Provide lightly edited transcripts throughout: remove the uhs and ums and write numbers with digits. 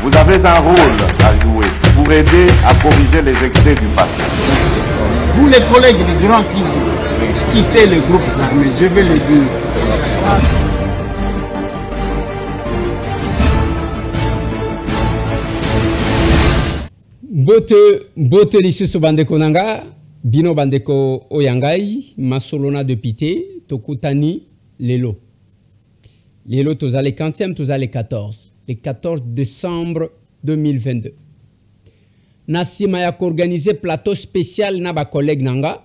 Vous avez un rôle à jouer pour aider à corriger les excès du passé. Vous les collègues du Grand Kivu, quittez les groupes armés, je vais le dire. Bote lisusu bandeko nanga, bino bandeko oyangai, masolona de pité, tokutani lelo. Lelo toza le 40e, toza le 14. Le 14 décembre 2022. Nasima ya organiser plateau spécial na ba collègue nanga.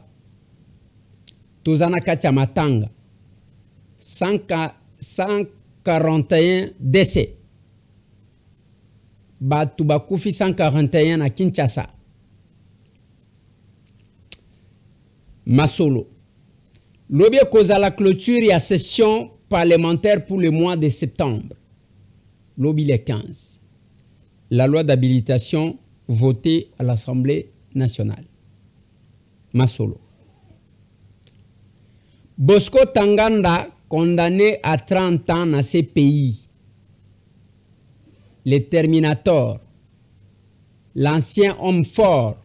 Toza na kati ya matanga. 141 décès. Batu bakufi 141 na Kinshasa. Masolo. Lobi koza la clôture ya session parlementaire pour le mois de septembre. Lobi le 15. La loi d'habilitation votée à l'Assemblée nationale. Masolo. Bosco Tanganda condamné à 30 ans dans ces pays. Le Terminator, l'ancien homme fort,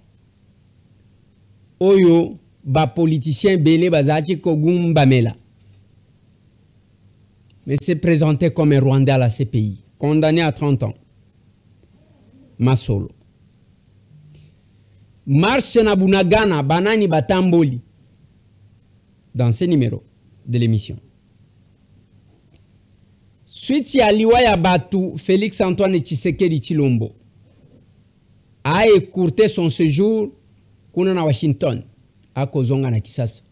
Oyo, ba politicien Bele Bazaki Kogum Bamela. Mais s'est présenté comme un Rwandais à la CPI, condamné à 30 ans. Masolo. Marche Nabunagana, Banani Batamboli, dans ce numéro de l'émission. Suite ya liwa ya Batu, Félix Antoine Tshisekedi Tshilombo a écourté son séjour kuna na Washington à Kozonga na Kisasa.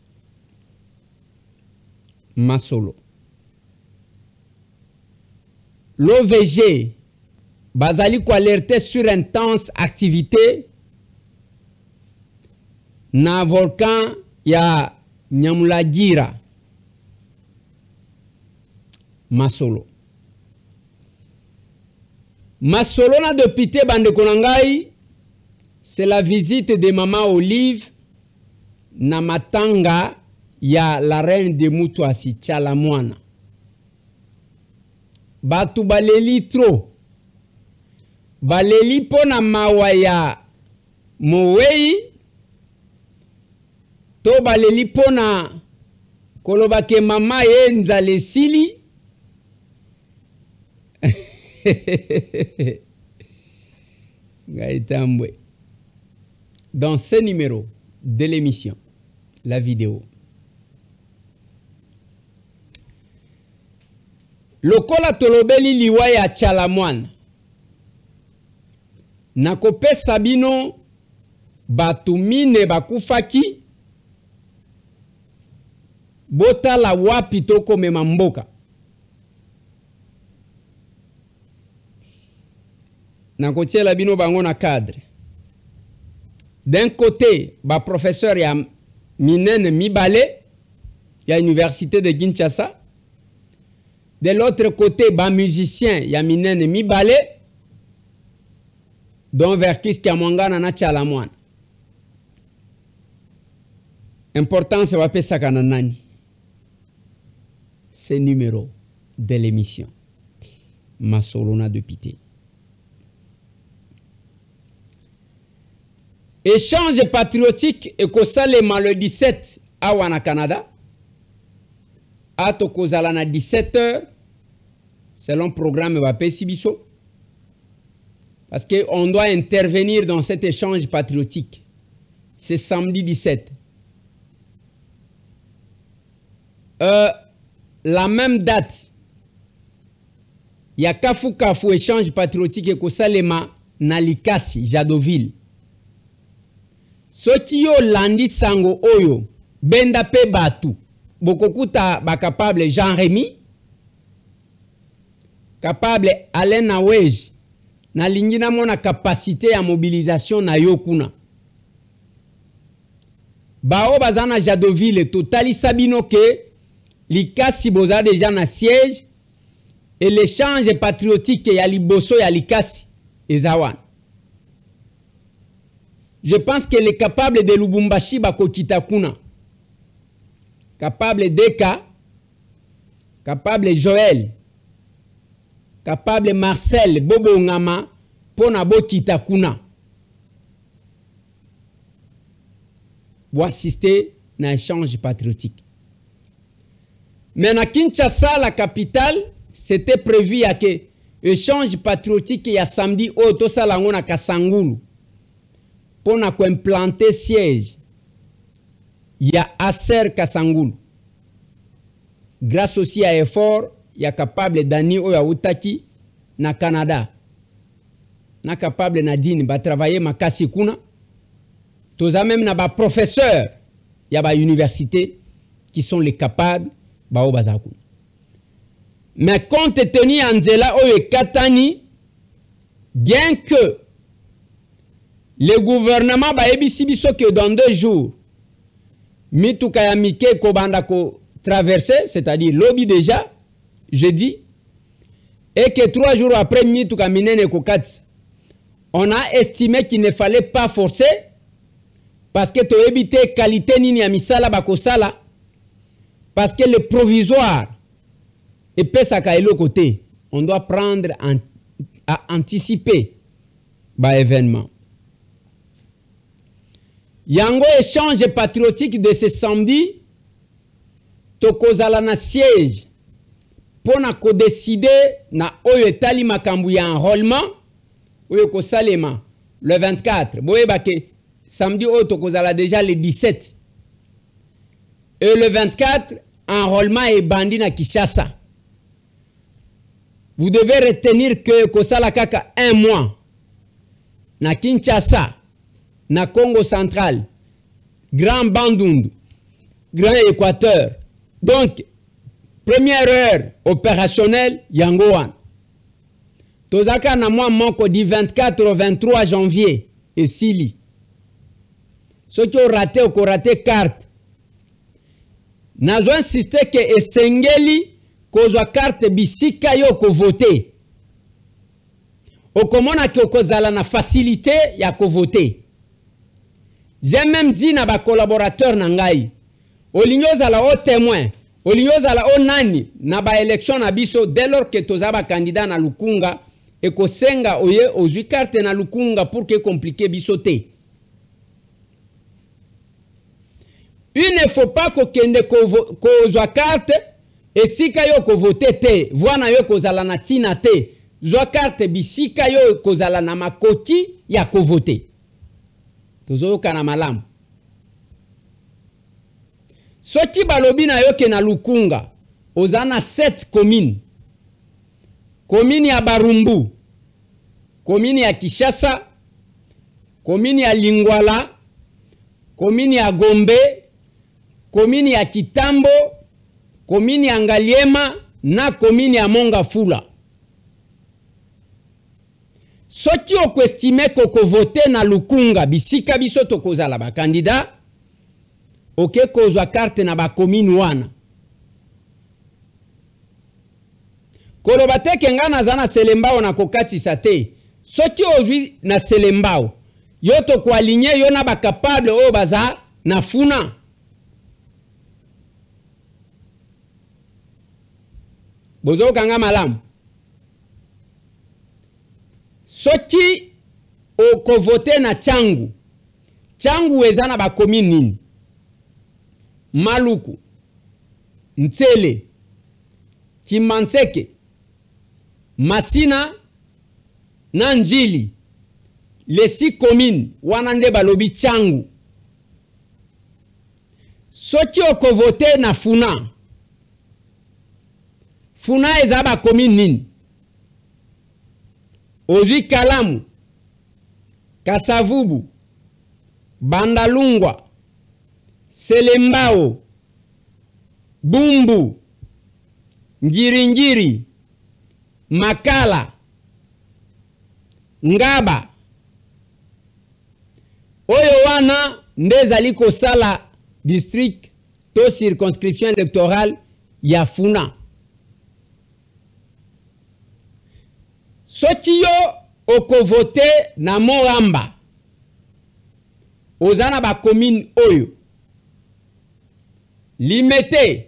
Masolo. L'OVG bazali ko alerter sur intense activité na volcan ya Nyamulagira. Masolo. Masolo na député Bandekonangai, c'est la visite de Maman Olive na matanga ya la reine de Mutuasi Tchalamwana. Batu baleli tro. Baleli pona mawa ya Mowei. To baleli pona kolobake mama ye nzale sili. Dans ce numéro de l'émission, la vidéo. Lokola tolobeli liwa ya Tchalamwana. Nakope sabino batumine bakufaki. Bota la wapi toko memamboka. Nakotie la bino bango na cadre. D'un côté, ba professeur ya Minene Mibale, ya Université de Kinshasa. De l'autre côté, ba musicien ya Minene Mibale, dont Verkis Kiamongana na Tchalamwana. Importance va pesa kananani. Ce numéro de l'émission. Masolona de Pité. Échange patriotique et Kosalema le 17 à Wana Canada. À Tokozalana 17h. Selon le programme Wapé Sibiso. Parce qu'on doit intervenir dans cet échange patriotique. C'est samedi 17. La même date. Il y a Kafu échange patriotique et Kosalema Nalikasi, Jadoville. Soki yo landi sango oyo, benda pe batu, bokokuta ba capable Jean-Rémy, capable Alain Nawej, na lingina mona capacité ya mobilisation na yokuna. Bao bazana Jadoville totali sabino ke, likasi boza déjà na siège, et l'échange patriotique ya liboso ya likasi, ezawan. Je pense qu'elle est capable de Lubumbashi Bakokitakuna. Capable Deka. Capable Joël. Capable Marcel Bobo Ngama. pona bokita kuna bo assister na échange patriotique. Mais na Kinshasa, la capitale, c'était prévu à que échange patriotique ya samedi au to salango na Kasangulu pona ko implanter siège ya Aser Kasangulu. Grâce aussi à effort ya capable dani o ya utaki na Canada. Na capable Nadine ba travailler makasi kuna. Toza même na ba professeur ya ba université qui sont les capables ba o bazaku. Mais compte tenu Anzela o katani, bien que le gouvernement ba ebisi biso que dans 2 jours mituka ya mike ko banda ko traverser, c'est-à-dire lobby déjà jeudi, et que 3 jours après mituka minene ko katsa, on a estimé qu'il ne fallait pas forcer parce que to éviter qualité nini ya misala bakosala, parce que le provisoire et pesaka elo côté, on doit prendre à anticiper ba événement. Yango échange patriotique de ce samedi, tokozala na siège pona ko décider na oyo etali makambu ya enrôlement oyo ko salema le 24. Boyeba ke samedi oyo tokozala déjà le 17. Et le 24, enrôlement est bandi na Kinshasa. Vous devez retenir que kosala kaka 1 mois na Kinshasa, na Congo central, Grand Bandundu, Grand Équateur. Donc, première heure opérationnelle, Yangoan. Tozaka na mois moko du 24 au 23 janvier, et Sili. Ceux qui ont raté ou qui ont raté carte, nazo insisté que esengeli kozwa carte bisika yo ko voter. Okomona ki okozala na facilité ya ko voter. J'ai même dit na ba collaborateur na ngai, olinyoza la o témoin, olinyoza la o nani na ba élection na biso dès lors que tozaba candidat na Lukunga et ko senga oye ozwi carte na Lukunga pour que compliqué biso te. Il ne faut pas kokende kozwa carte et sika yo ko voter te, voana yo kozala na tina te. Zwa carte bisika yo kozala na makoti ya ko voter. Tozo kana malamu. Soki balobi na yo ke na Lukunga, ozana 7 communes. Commune ya Barumbu, commune ya Kinshasa, commune ya Lingwala, commune ya Gombe, commune ya Kitambo, commune ya Ngaliema na commune ya Mongafula. Soki okwestime koko vote na Lukunga bisika biso tokozala ba candidat, oke kozwa carte na ba commune wana. Koloba te ke nga nazana Selembao na kokatisa te. Soki ozwi na Selembao, yo to ko aligner yo na ba capable o baza na funa. Bozo kanga malamu. Soki oko vote na Changu. Changu ezana ba commune nini? Maluku, Ntsele, Kimanseke, Masina, Nanjili, les 6 communes wanande balobi Changu. Soki oko vote na Funa. Funa ezaba commune nini? Ozwi Kalamu, Kasavubu, Bandalungwa, Selembao, Bumbu, Ngiringiri, Makala, Ngaba. Oyo wana ndezali kosala district to circonscription électorale ya Funa. Soki yo oko vote na Moamba, ozana ba commune oyo. Limete,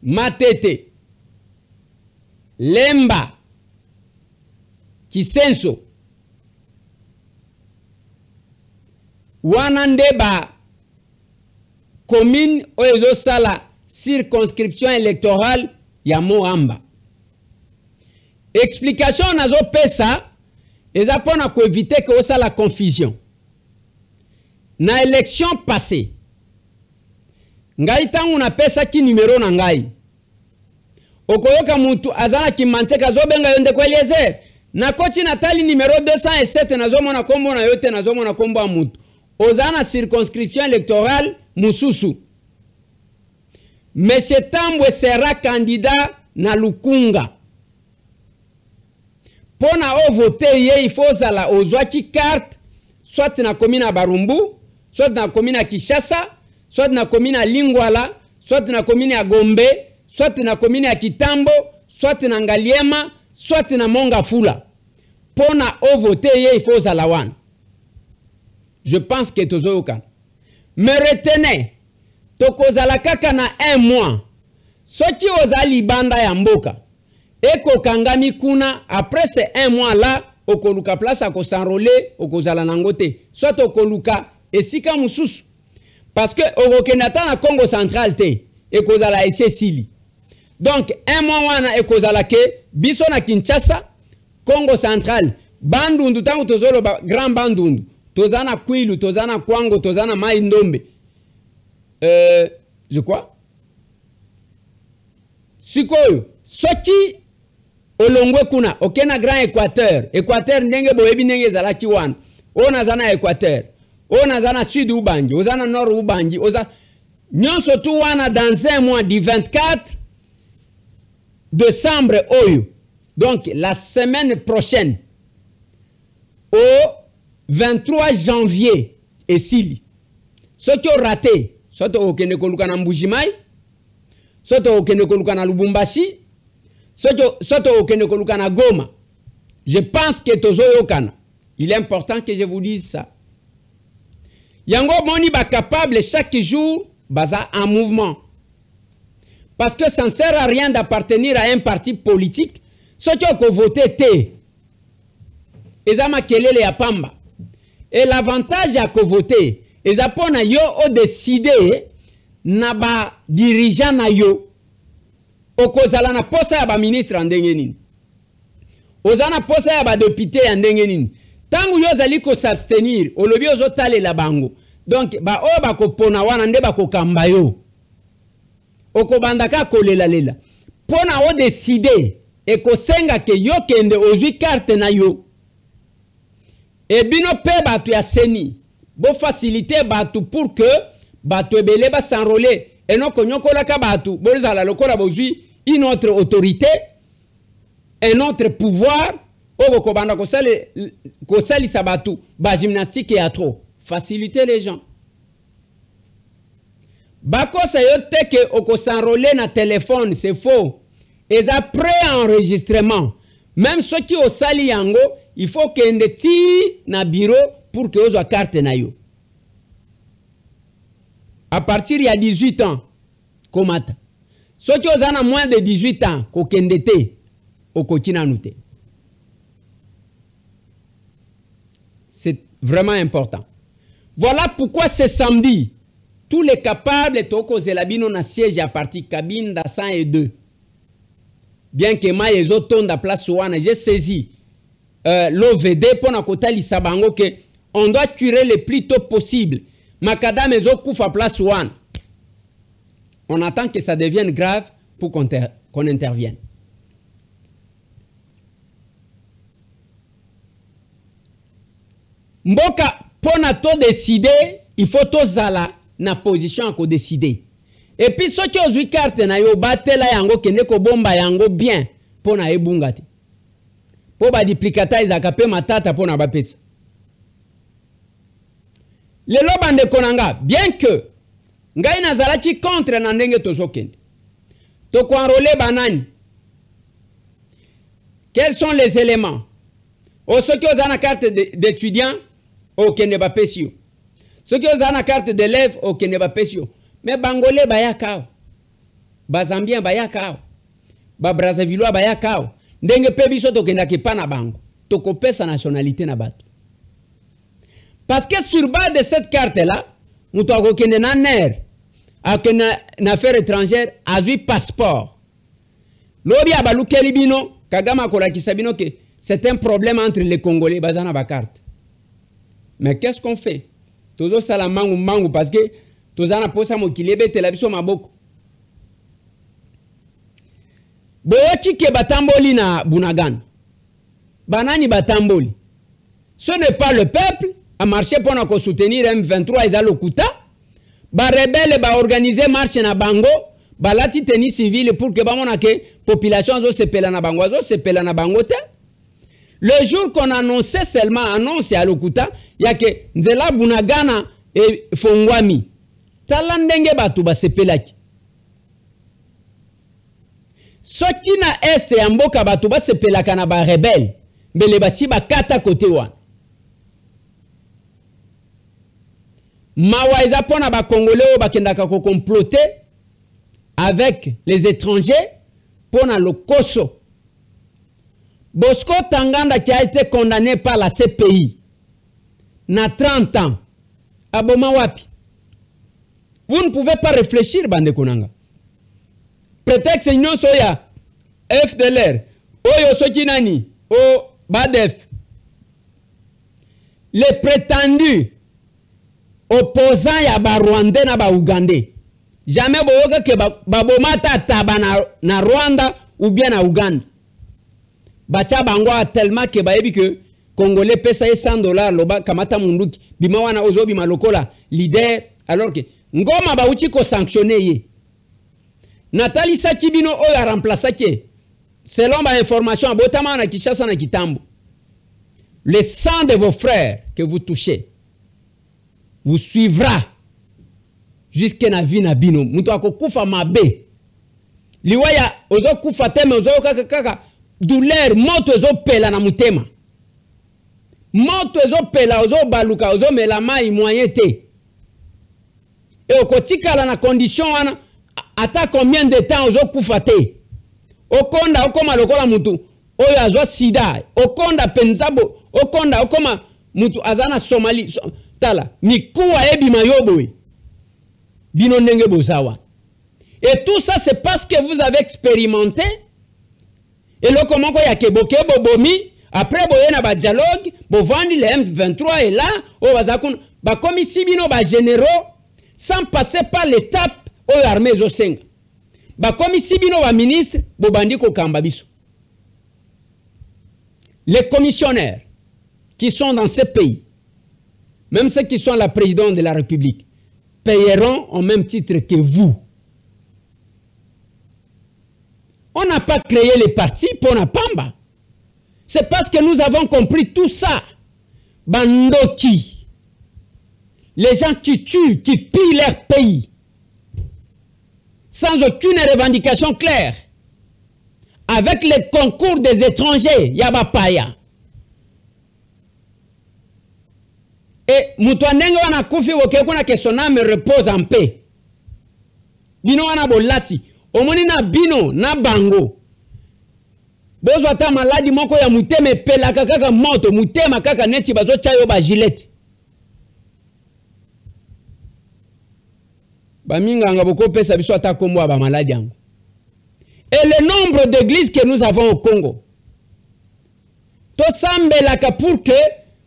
Matete, Lemba, kisenso wana nde ba commune oyo ezosala circonscription électorale ya Moamba. Explication nazopesa eza mpona koevite ke osala confusion. Na élection passée ngai ntango napesaki numero na ngai okoyoka mutu azana kimantseka azobenga yo ndeko Eliezer nakoti natali numero 207 nazomona kombo na yo te nazomona kombo ya mutu ozana circonscription électorale mususu. Monsieur Tambwe sera candidat na Lukunga. Pona o vote ye il faut zala ozwaki carte soit na commune ya Barumbu, soit na commune ya Kishasa, soit na commune ya Lingwala, soit na commune ya Gombe, soit na commune ya Kitambo, soit na Ngaliema, soit na Mongafula. Pona o vote ye il faut zala wan. Je pense que tozoyoka. Mais retenez, tokozala kaka na 1 mois. Soki ozali banda ya mboka, eko kangami kuna, après ces 1 mois là, okoluka place ako s'enrôler, okozala nangote. Soit okoluka esika mususu. Parce que okokenata na Congo central te, ekozala ese sili. Donc 1 mois wana ekozala ke, biso na Kinshasa, Congo central, bandundu tango tozolo grand bandundu. Tozana Kwilu, tozana Kwango, tozana Mai Ndombe. Je crois. Sikoyo, soki olongwe kuna, okena Grand Équateur. Équateur ndenge boyebi ndenge zalaki wana. Ona zana Équateur. Ona zana Sud Ubangi, ozana Nord Ubangi, oza nyonso tu wana dans 1 mois du 24 décembre oyo. Donc la semaine prochaine au 23 janvier et sili. Soki o raté, soit okende koluka na Mbujimai, soit okende koluka na Lubumbashi, soit okende koluka na Goma. Je pense que tozoyokana. Il est important que je vous dise ça. Yango moni ba capable chaque jour baza en mouvement. Parce que ça ne sert à rien d'appartenir à un parti politique. Soki oko voter te. Ezama kelele ya pamba. Et l'avantage à voter, et zapona yo o décidé na ba dirigeant na yo okozala na posa ya ba ministre ndenge nini. Ozana posa ya ba député ndenge nini. Tangu yo zali ko s'abstenir, olobi ozotale la bango. Donc ba o ba ko pona wana nde ba ko kamba yo. Okobandaka kolela lela. Pona o décidé e ko senga ke yo kende ozwi carte na yo. Et bino pe batu ya seni, bo faciliter batu pour que batu ebele ba s'enrôler. Et non konyoko laka batu, bo zala lokola bozui une autre autorité, un autre pouvoir, o ko banda ko sali sabatu, ba gymnastique et trop. Faciliter les gens. Bako sa yo te que oko s'enrôler na téléphone, c'est faux. Et après enregistrement, même ceux qui au sali yango, il faut kende ti na bureau pour que ozwa carte na yo. À partir ya 18 ans, komata. Ceux qui ozana moins de 18 ans, ko kende te, okotina nute. C'est vraiment important. Voilà pourquoi ce samedi, tous les capables toko zelabino na siège à partir Kabinda 102. Bien que ma yezo tonda place wana, j'ai saisi l'OVD pour na kota lisabango que on doit curer le plus tôt possible. Makadam ezo koufa place wana. On attend que ça devienne grave pour qu'on intervienne. Mboka pona to décider, il faut to zala na position à ko décider. Et puis ceux qui ont carte na yo batela yango kende ko bomba yango bien pona ebungati. Po ba duplicata izaka pe matata pona ba pesa. Lelo bande konanga, bien que ngai nazalaki contre na ndenge tozokende. To ko enrôler banani. Quels sont les éléments? O ceux qui ont na carte d'étudiant, o kende ba pesio. Ceux qui ont na carte d'élève, o kende ba pesio. Mais Bangolais bayakao, Bazambien bayakao, Brazzaville bayakao, ndenge pe biso tokenda ke pana bango. tokopé sa nationalité na bato. Parce que sur base de cette carte-là, nous avons na ner, na affaires étrangères, a eu passeport. Lobi abalu kelibino, Kagama kolakisa bino que c'est un problème entre les Congolais, bazana ba carte. Mais qu'est-ce qu'on fait? Tozo salamangu mangu parce que tozana posa mokilebe telabiso maboko. Boyoki ke batamboli na Bunagana. Banani batamboli. Ce n'est pas le peuple a marché pour soutenir M23 ezalokuta. Ba rebelle ba organiser marche na bango, ba lati tenue civile pour que ba mona ke population zo sepela na bango, zo sepela na bango te. Le jour qu'on annonçait seulement annonce à Lokuta, il y a que Nzela Bunagana et Fongwami. Talandenge batu ba sepelaki. Soki na est ya mboka batu ba sepelaka na ba rebelle, mbele basi ba kata kote wana. Mawa eza pona ba Congolais ba kendaka ko comploter avec les étrangers pona le Koso. Bosco Tanganda qui a été condamné par la CPI na 30 ans. Aboma wapi. Vous ne pouvez pas réfléchir, bande konanga. Prétexte non soya FDLR, Oyo Sokinani, O Badef. Les prétendus opposants ya ba Rwandais na ba Ougandais. Jamais boyoka ke babomata taba na Rwanda ou bien na Ouganda. Bacha bangwa tellement que baebi que Congolais pesa $100 loba kamata munduki bima wana ozobi malokola leader alors que ngoma bauchi ko sanctionner ye. Nathalie Sakibino oyo remplacer ke selon ma information abotama na Kinshasa na Kitambo. Le sang de vos frères que vous touchez vous suivra jusqu'à na vie na bino. Muto akokufa mabe. Liwaya ozo kufa teme ozo kaka douleur moto ezo pela na mutema. Moto ezo pela ozo baluka ozo mela mai moyen te. Et okotikala na condition wana ata combien de temps ozo kufa te. Okonda okoma lokola mutu oyo azo sida. Okonda penzabo okonda okoma mutu azana Somali tala mikuwa ebi mayoboe. Bino ndenge bozawa. Et tout ça c'est parce que vous avez expérimenté. Et le comment il y a que bobomi après boyena ba dialogue bo vandi le M23 est là au bazakun ba komisi bino ba généraux sans passer par l'étape au armée zo senga ba komisi bino ba ministre bo bandi ko kamba biso. Les commissionnaires qui sont dans ces pays, même ceux qui sont la présidente de la République, payeront au même titre que vous. On n'a pas créé les partis pour la pamba. C'est parce que nous avons compris tout ça. Bandoki. Les gens qui tuent, qui pillent leur pays. Sans aucune revendication claire. Avec les concours des étrangers. Yabapaya. Et Moutouanengo wana kufi wokekuna que son âme repose en paix. Bino wana bolati. Omoni na bino na bango. Bozo ata maladi moko ya muteme pela kaka moto mutema kaka neti bazo chayo ba gilet. Ba minganga boko pesa biso ata kombo ba maladi yango. Et le nombre d'églises que nous avons au Congo. To sambelaka pour que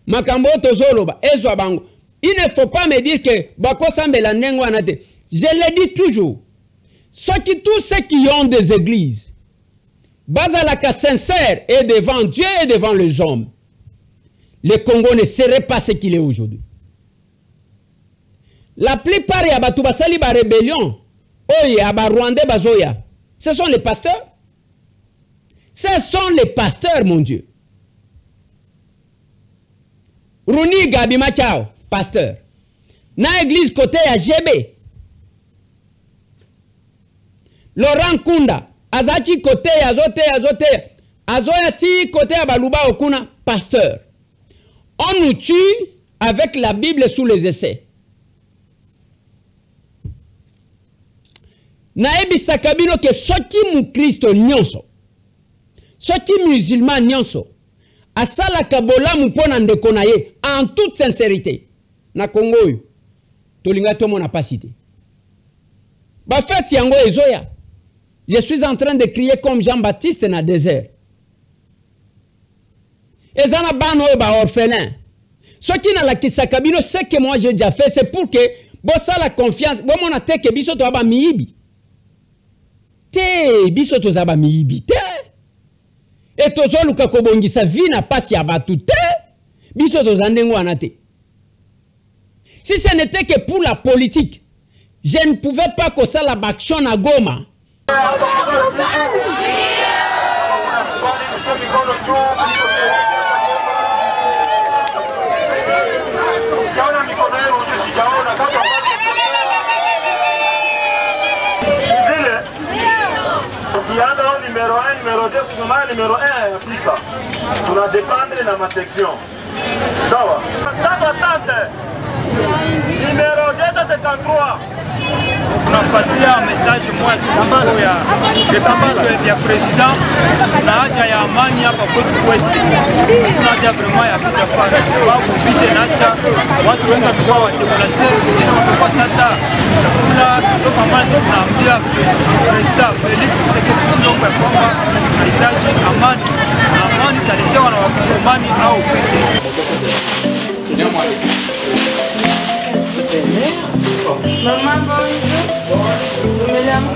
makambo tozoloba ezwa bango. Il ne faut pas me dire que bako sambela nengo anate. Je le dis toujours. Tous ceux qui ont des églises, bazalaka sincère et devant Dieu et devant les hommes, le Congo ne serait pas ce qu'il est aujourd'hui. La plupart ya batu basali ba rébellion, oye aba Rwandais bazoya, ce sont les pasteurs. Ce sont les pasteurs, mon Dieu. Runi Gabi Machao, pasteur. Na église côté ya GB. Laurent Kunda, Azachi côté, azote, azoyati côté Abaluba Okuna, pasteur. On nous tue avec la Bible sous les essais. Naebi sakabino ke soki mu Christo nyonso, soki musulman nyonso, asala kabolamu pona ndeko na ye en toute sincérité na Congo yo tolinga to mona pasité ba fête yango ezoya. Je suis en train de crier comme Jean-Baptiste na désert. Ezana bano ba orphelin. Ce qui na la kisakabino, ce que moi j'ai déjà fait, c'est pour que bon ça la confiance, bon mon atte que biso to aba miibi. Te biso to zaba miibi te. Et tozo luka kobongisa vie na pasi abatu te. Biso to zandengo anate. Si ce n'était que pour la politique, je ne pouvais pas que ça la action na Goma. Numéro 1, numéro 2, numéro 1, pika. On a dépendre de ma section. Ça va. 160. Numéro 253. Tunapatia message moja kidogo ya president na haja ya amani hapa kwetu West. Kuna haja vraiment ya vita pale, sababu vita inacha watu wengi kwa wadeplase, wengine wanakuwa sata chakula kutoka maji. Tunaambia president Felix Tshisekedi Tshilombo kwamba tunahitaji amani. Amani italetewa na wakongomani au Maman, bonjour. Je me l'aime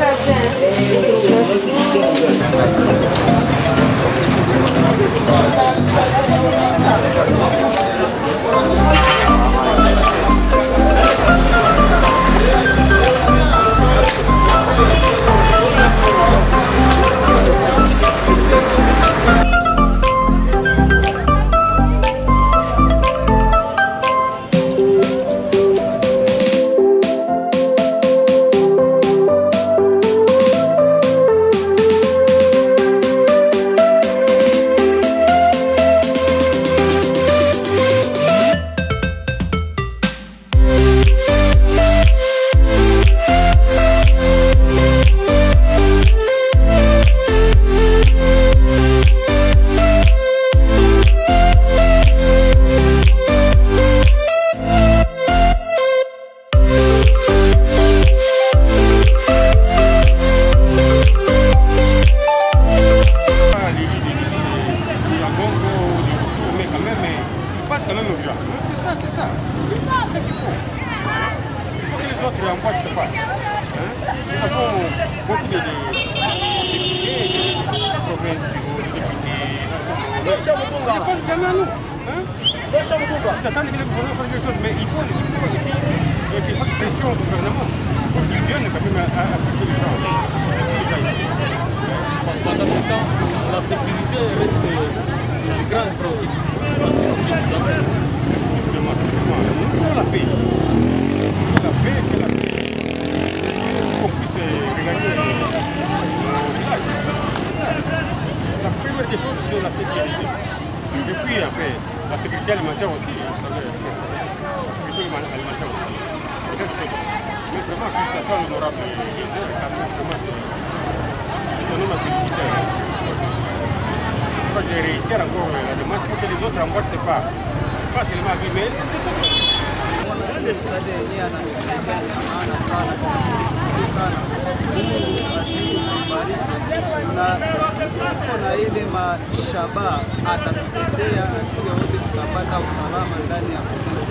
Shaba atatutetea na sisi wote tutapata usalama ndani ya province.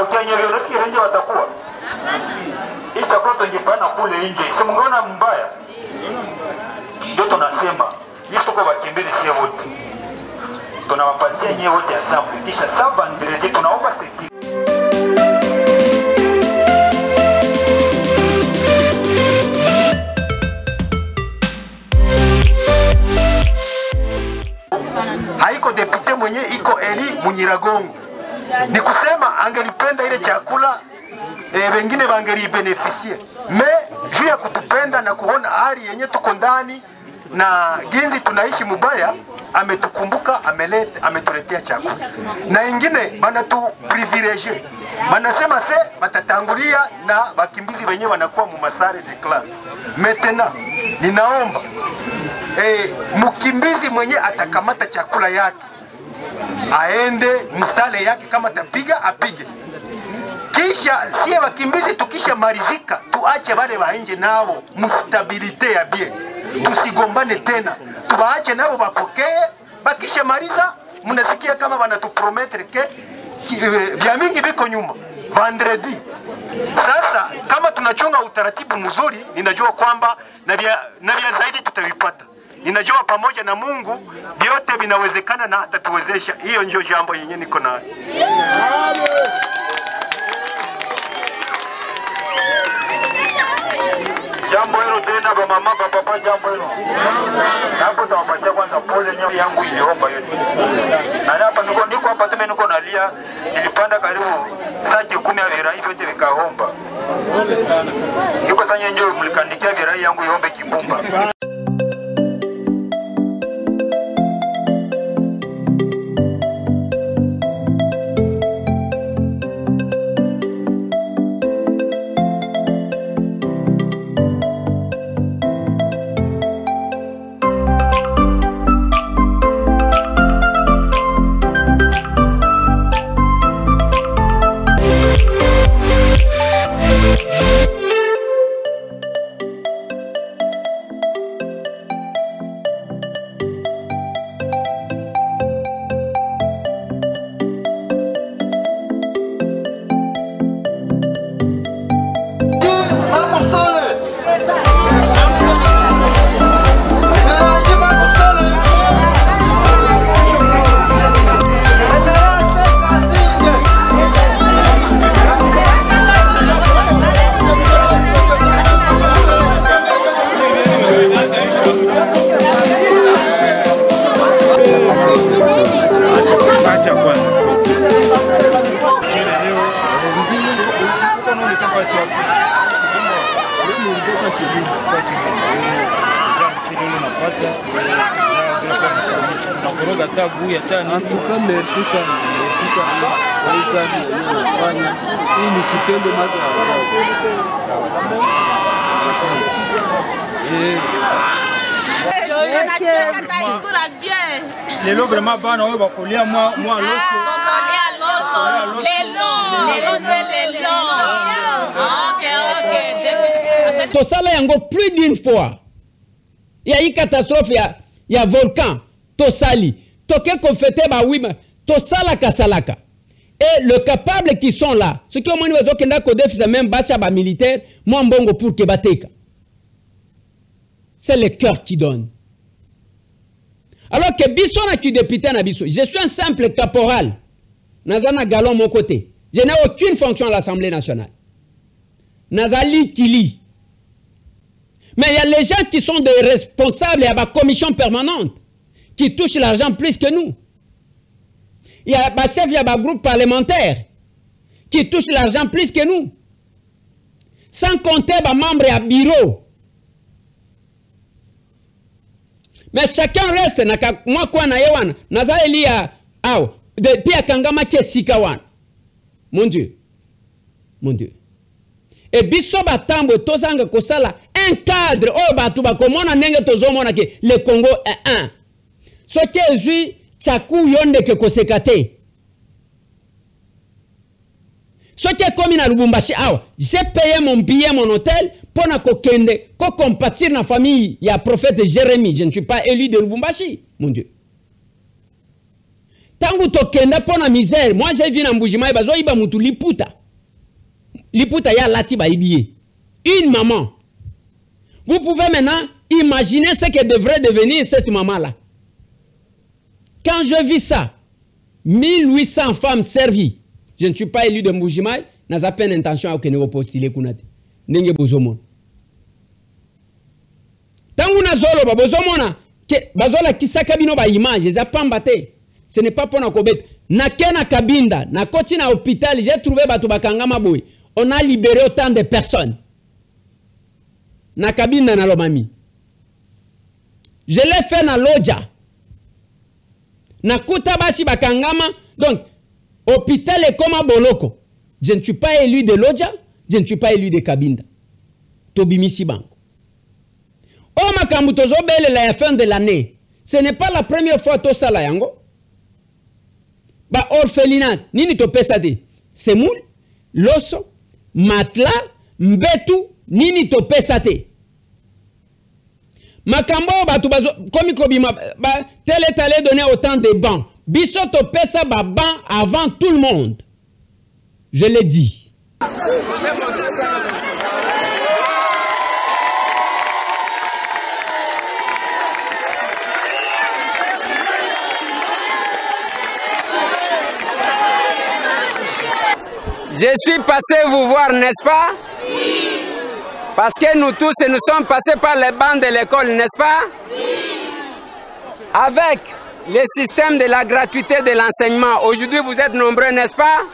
Ukiangalia unasikia nje watakuwa. Itakuwa tungepana kule nje. Simungeona mbaya. Ndio tunasema, sisi tuko wakimbizi sio wote. Tunawapatia nyewe wote asafu. Kisha saba ndio tunaomba seki. Haiko depute mwenye iko Eli Munyiragongo. Ni kusema angelipenda ile chakula wengine wangelibenefisie. Juu ya kutupenda na kuona hali yenye tuko ndani na ginzi tunaishi mubaya, ametukumbuka, ametuletea chakula. Na ingine banatu privilege. Banasema se batatangulia na wakimbizi wenyewe wanakuwa mu masare de classe. Maintenant ninaomba mukimbizi mwenye atakamata chakula yake aende msale yake, kama tapiga apige. Kisha sie wakimbizi tukisha marizika, tuache wale wa nje nao mustabilite ya bie, tusigombane tena, tuwaache nao wapokee. Bakisha mariza, mnasikia kama wanatuprometre ke vya mingi biko nyuma vendredi. Sasa kama tunachunga utaratibu mzuri, ninajua kwamba na vya zaidi tutavipata. Ninajua pamoja na Mungu vyote vinawezekana na atatuwezesha. Hiyo ndio jambo yenyewe niko nayo. Jambo hilo tena kwa mama papa, jambo hilo. Hapo tawapatia kwanza pole yangu iliomba yote. Na hapa niko hapa tena niko nalia, nilipanda karibu saa 10 ya virai vyote vikaomba. Niko sasa ndio mlikandikia virai yangu iombe kibumba. En tout cas, merci sana kwa hii kazi unayofanya. Hii ni kitendo lelo vraiment bana oyo bakolia mwa loso tosala yango plus d'une fois. Il y a eu catastrophe, il y a volcan, tosali, toke konfete ba wima, tosala kasalaka. Et le capable qui sont là, ceux qui ont moins de kenda kodef c'est même basa ba militaire, moi mbongo pour que bateka. C'est le cœur qui donne. Alors que bisona qui député na biso, je suis un simple caporal. Nazana galon mon côté. Je n'ai aucune fonction à l'Assemblée nationale. Nazali Kili. Mais il y a les gens qui sont des responsables à la commission permanente, qui touchent l'argent plus que nous. Il y a un chef, il y a un groupe parlementaire, qui touchent l'argent plus que nous. Sans compter les membres à bureau. Mais chacun reste, moi quoi na yewan, naza elia, depuis à Kangama Sikawan. Mon Dieu. Mon Dieu. Et biso batambo tozanga kosala un cadre o batu bakomona ndenge tozomona ke le Congo est un. Ce qui est lui chaku yonde ke kosekate. Ce qui est comme na Lubumbashi j'ai payé mon billet mon hôtel pour na kokende ko compatir na famille ya prophète Jérémie, je ne suis pas élu de Lubumbashi, mon Dieu. Tangu tokenda pour na misère, moi j'ai vu na Mbujimai bazo iba mutu liputa. Liputa ya lati ba ibiye. Une maman. Vous pouvez maintenant imaginer ce que devrait devenir cette maman-là. Quand je vis ça, 1800 femmes servies. Je ne suis pas élu de Mbujimai, n'a pas peine intention à ne postuler kunate. Nenge bozomon. Tangu na zolo ba bozomona ke bazola kisaka bino ba image, za pambate. Ce n'est pas pour na kobet. Na kena kabinda, na koti na hôpital, j'ai trouvé batu bakangama boy. On a libéré autant de personnes. Na kabinda na lomami. Je l'ai fait na loja. Na kuta basi bakangama. Donc, hôpital est comme à Boloko. Je ne suis pas élu de loja, je ne suis pas élu de kabinda. Tobimisi banko. Oh makambutozo bele la fin de l'année. Ce n'est pas la première fois to sala yango. ba orphelinat nini topesa te semoule loso matla mbetu nini topesa te makambo batu bazo komi kobima ba tel est allé donner autant de bancs biso topesa ba banc avant tout le monde je l'ai dit. Je suis passé vous voir, n'est-ce pas? Oui. Parce que nous tous, nous sommes passés par les bancs de l'école, n'est-ce pas? Oui. Avec le système de la gratuité de l'enseignement, aujourd'hui vous êtes nombreux, n'est-ce pas? Oui.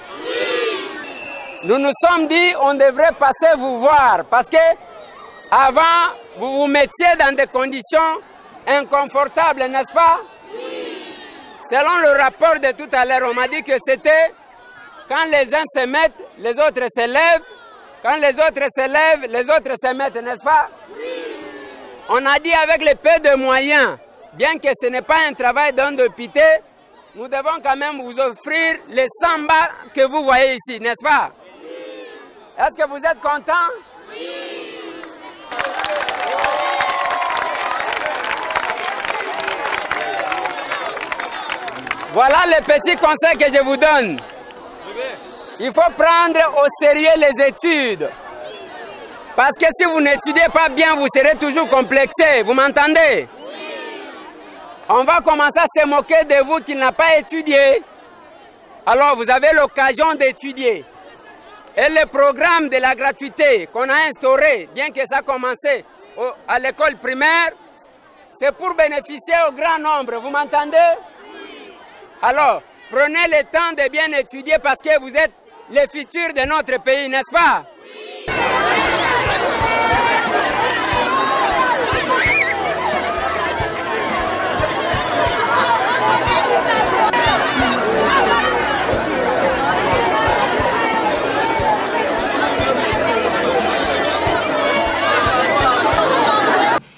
Nous nous sommes dit on devrait passer vous voir parce que avant vous vous mettiez dans des conditions inconfortables, n'est-ce pas? Oui. Selon le rapport de tout à l'heure, on m'a dit que c'était quand les uns se mettent, les autres se lèvent. Quand les autres se lèvent, les autres se mettent, n'est-ce pas? Oui. On a dit avec le peu de moyens, bien que ce n'est pas un travail d'un député, nous devons quand même vous offrir les sambas que vous voyez ici, n'est-ce pas? Oui. Est-ce que vous êtes contents? Oui. Voilà les petits conseils que je vous donne. Il faut prendre au sérieux les études. Parce que si vous n'étudiez pas bien, vous serez toujours complexé. Vous m'entendez? On va commencer à se moquer de vous qui n'avez pas étudié. Alors, vous avez l'occasion d'étudier. Et le programme de la gratuité qu'on a instauré, bien que ça a commencé à l'école primaire, c'est pour bénéficier au grand nombre. Vous m'entendez? Alors, prenez le temps de bien étudier parce que vous êtes le futur de notre pays, n'est-ce pas?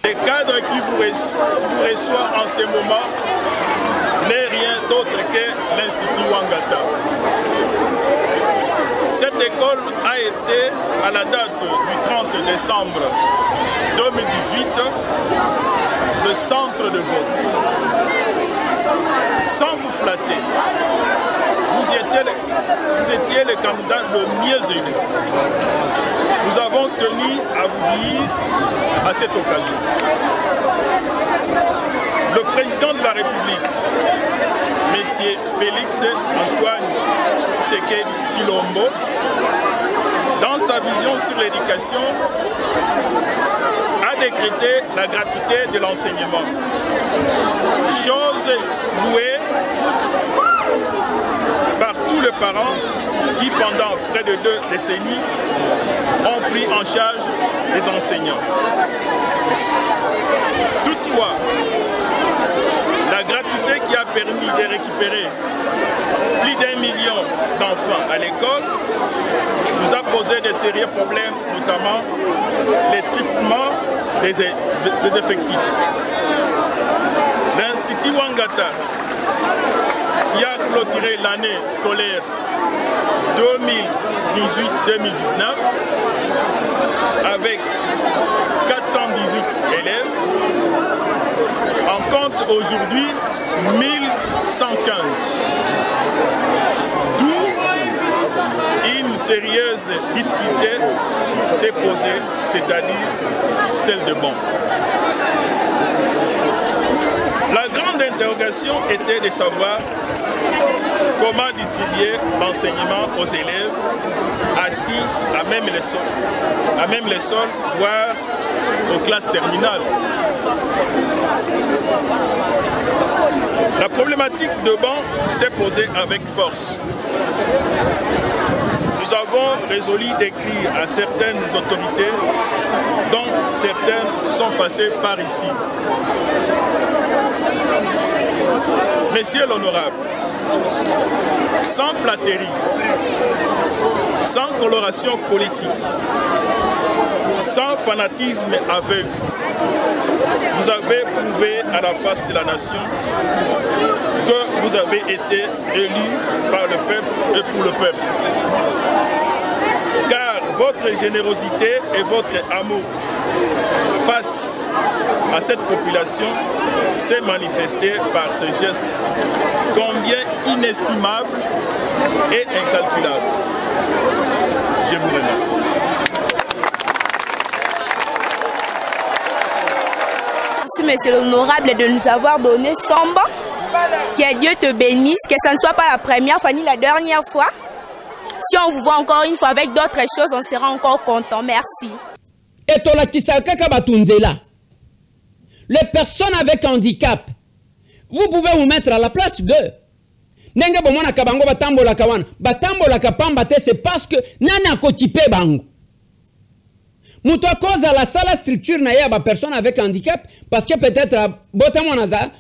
Le cadre qui vous reçoit en ce moment n'est rien d'autre que l'Institut Wangata. Cette école a été, à la date du 30 décembre 2018, le centre de vote. Sans vous flatter, vous étiez le candidat le mieux élu. Nous avons tenu à vous dire à cette occasion. Le président de la République, M. Félix Antoine Tshisekedi Tshilombo, dans sa vision sur l'éducation, a décrété la gratuité de l'enseignement. Chose louée par tous les parents qui, pendant près de 2 décennies, ont pris en charge les enseignants. Toutefois, la gratuité qui a permis de récupérer plus d'1 million d'enfants à l'école nous a posé de sérieux problèmes, notamment les triplements des effectifs. L'Institut Wangata, qui a clôturé l'année scolaire 2018-2019 avec 418 élèves, en compte aujourd'hui 1115. D'où une sérieuse difficulté s'est posée, c'est-à-dire celle de banc. La grande interrogation était de savoir comment distribuer l'enseignement aux élèves assis à même les sols, voire aux classes terminales. La problématique de banc s'est posée avec force. Nous avons résolu d'écrire à certaines autorités, dont certaines sont passées par ici. Messieurs l'honorable, sans flatterie, sans coloration politique, sans fanatisme aveugle. Vous avez prouvé à la face de la nation que vous avez été élu par le peuple et pour le peuple. Car votre générosité et votre amour face à cette population s'est manifesté par ce geste combien inestimable et incalculable. Je vous remercie. Merci, monsieur l'honorable, de nous avoir donné 100 bancs. Que Dieu te bénisse, que ça ne soit pas la première fois ni la dernière fois. Si on vous voit encore une fois avec d'autres choses, on sera encore content. Merci. Et tola kisaka batunzela. Les personnes avec handicap, vous pouvez vous mettre à la place d'eux. Nenge bomona kabango batambola kawana. Batambola kapamba te, c'est parce que nana kotipe bango. Mouto à cause à la sala structure na ya ba personne avec handicap parce que peut-être bota monaza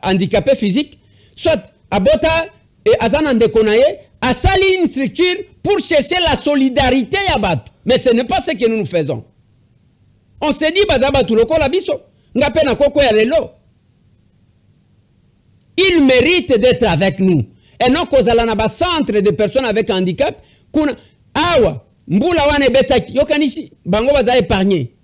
handicapé physique, soit à bota et azana ndekonaye à sali une structure pour chercher la solidarité ya batu. Mais ce n'est pas ce que nous faisons. On s'est dit bazaba tout le la biso ngape na koko ya lelo. Il mérite d'être avec nous. Et non kozala na ba centre de personnes avec handicap kuna awa mbula wane betaki yokanisi bango baza épargné.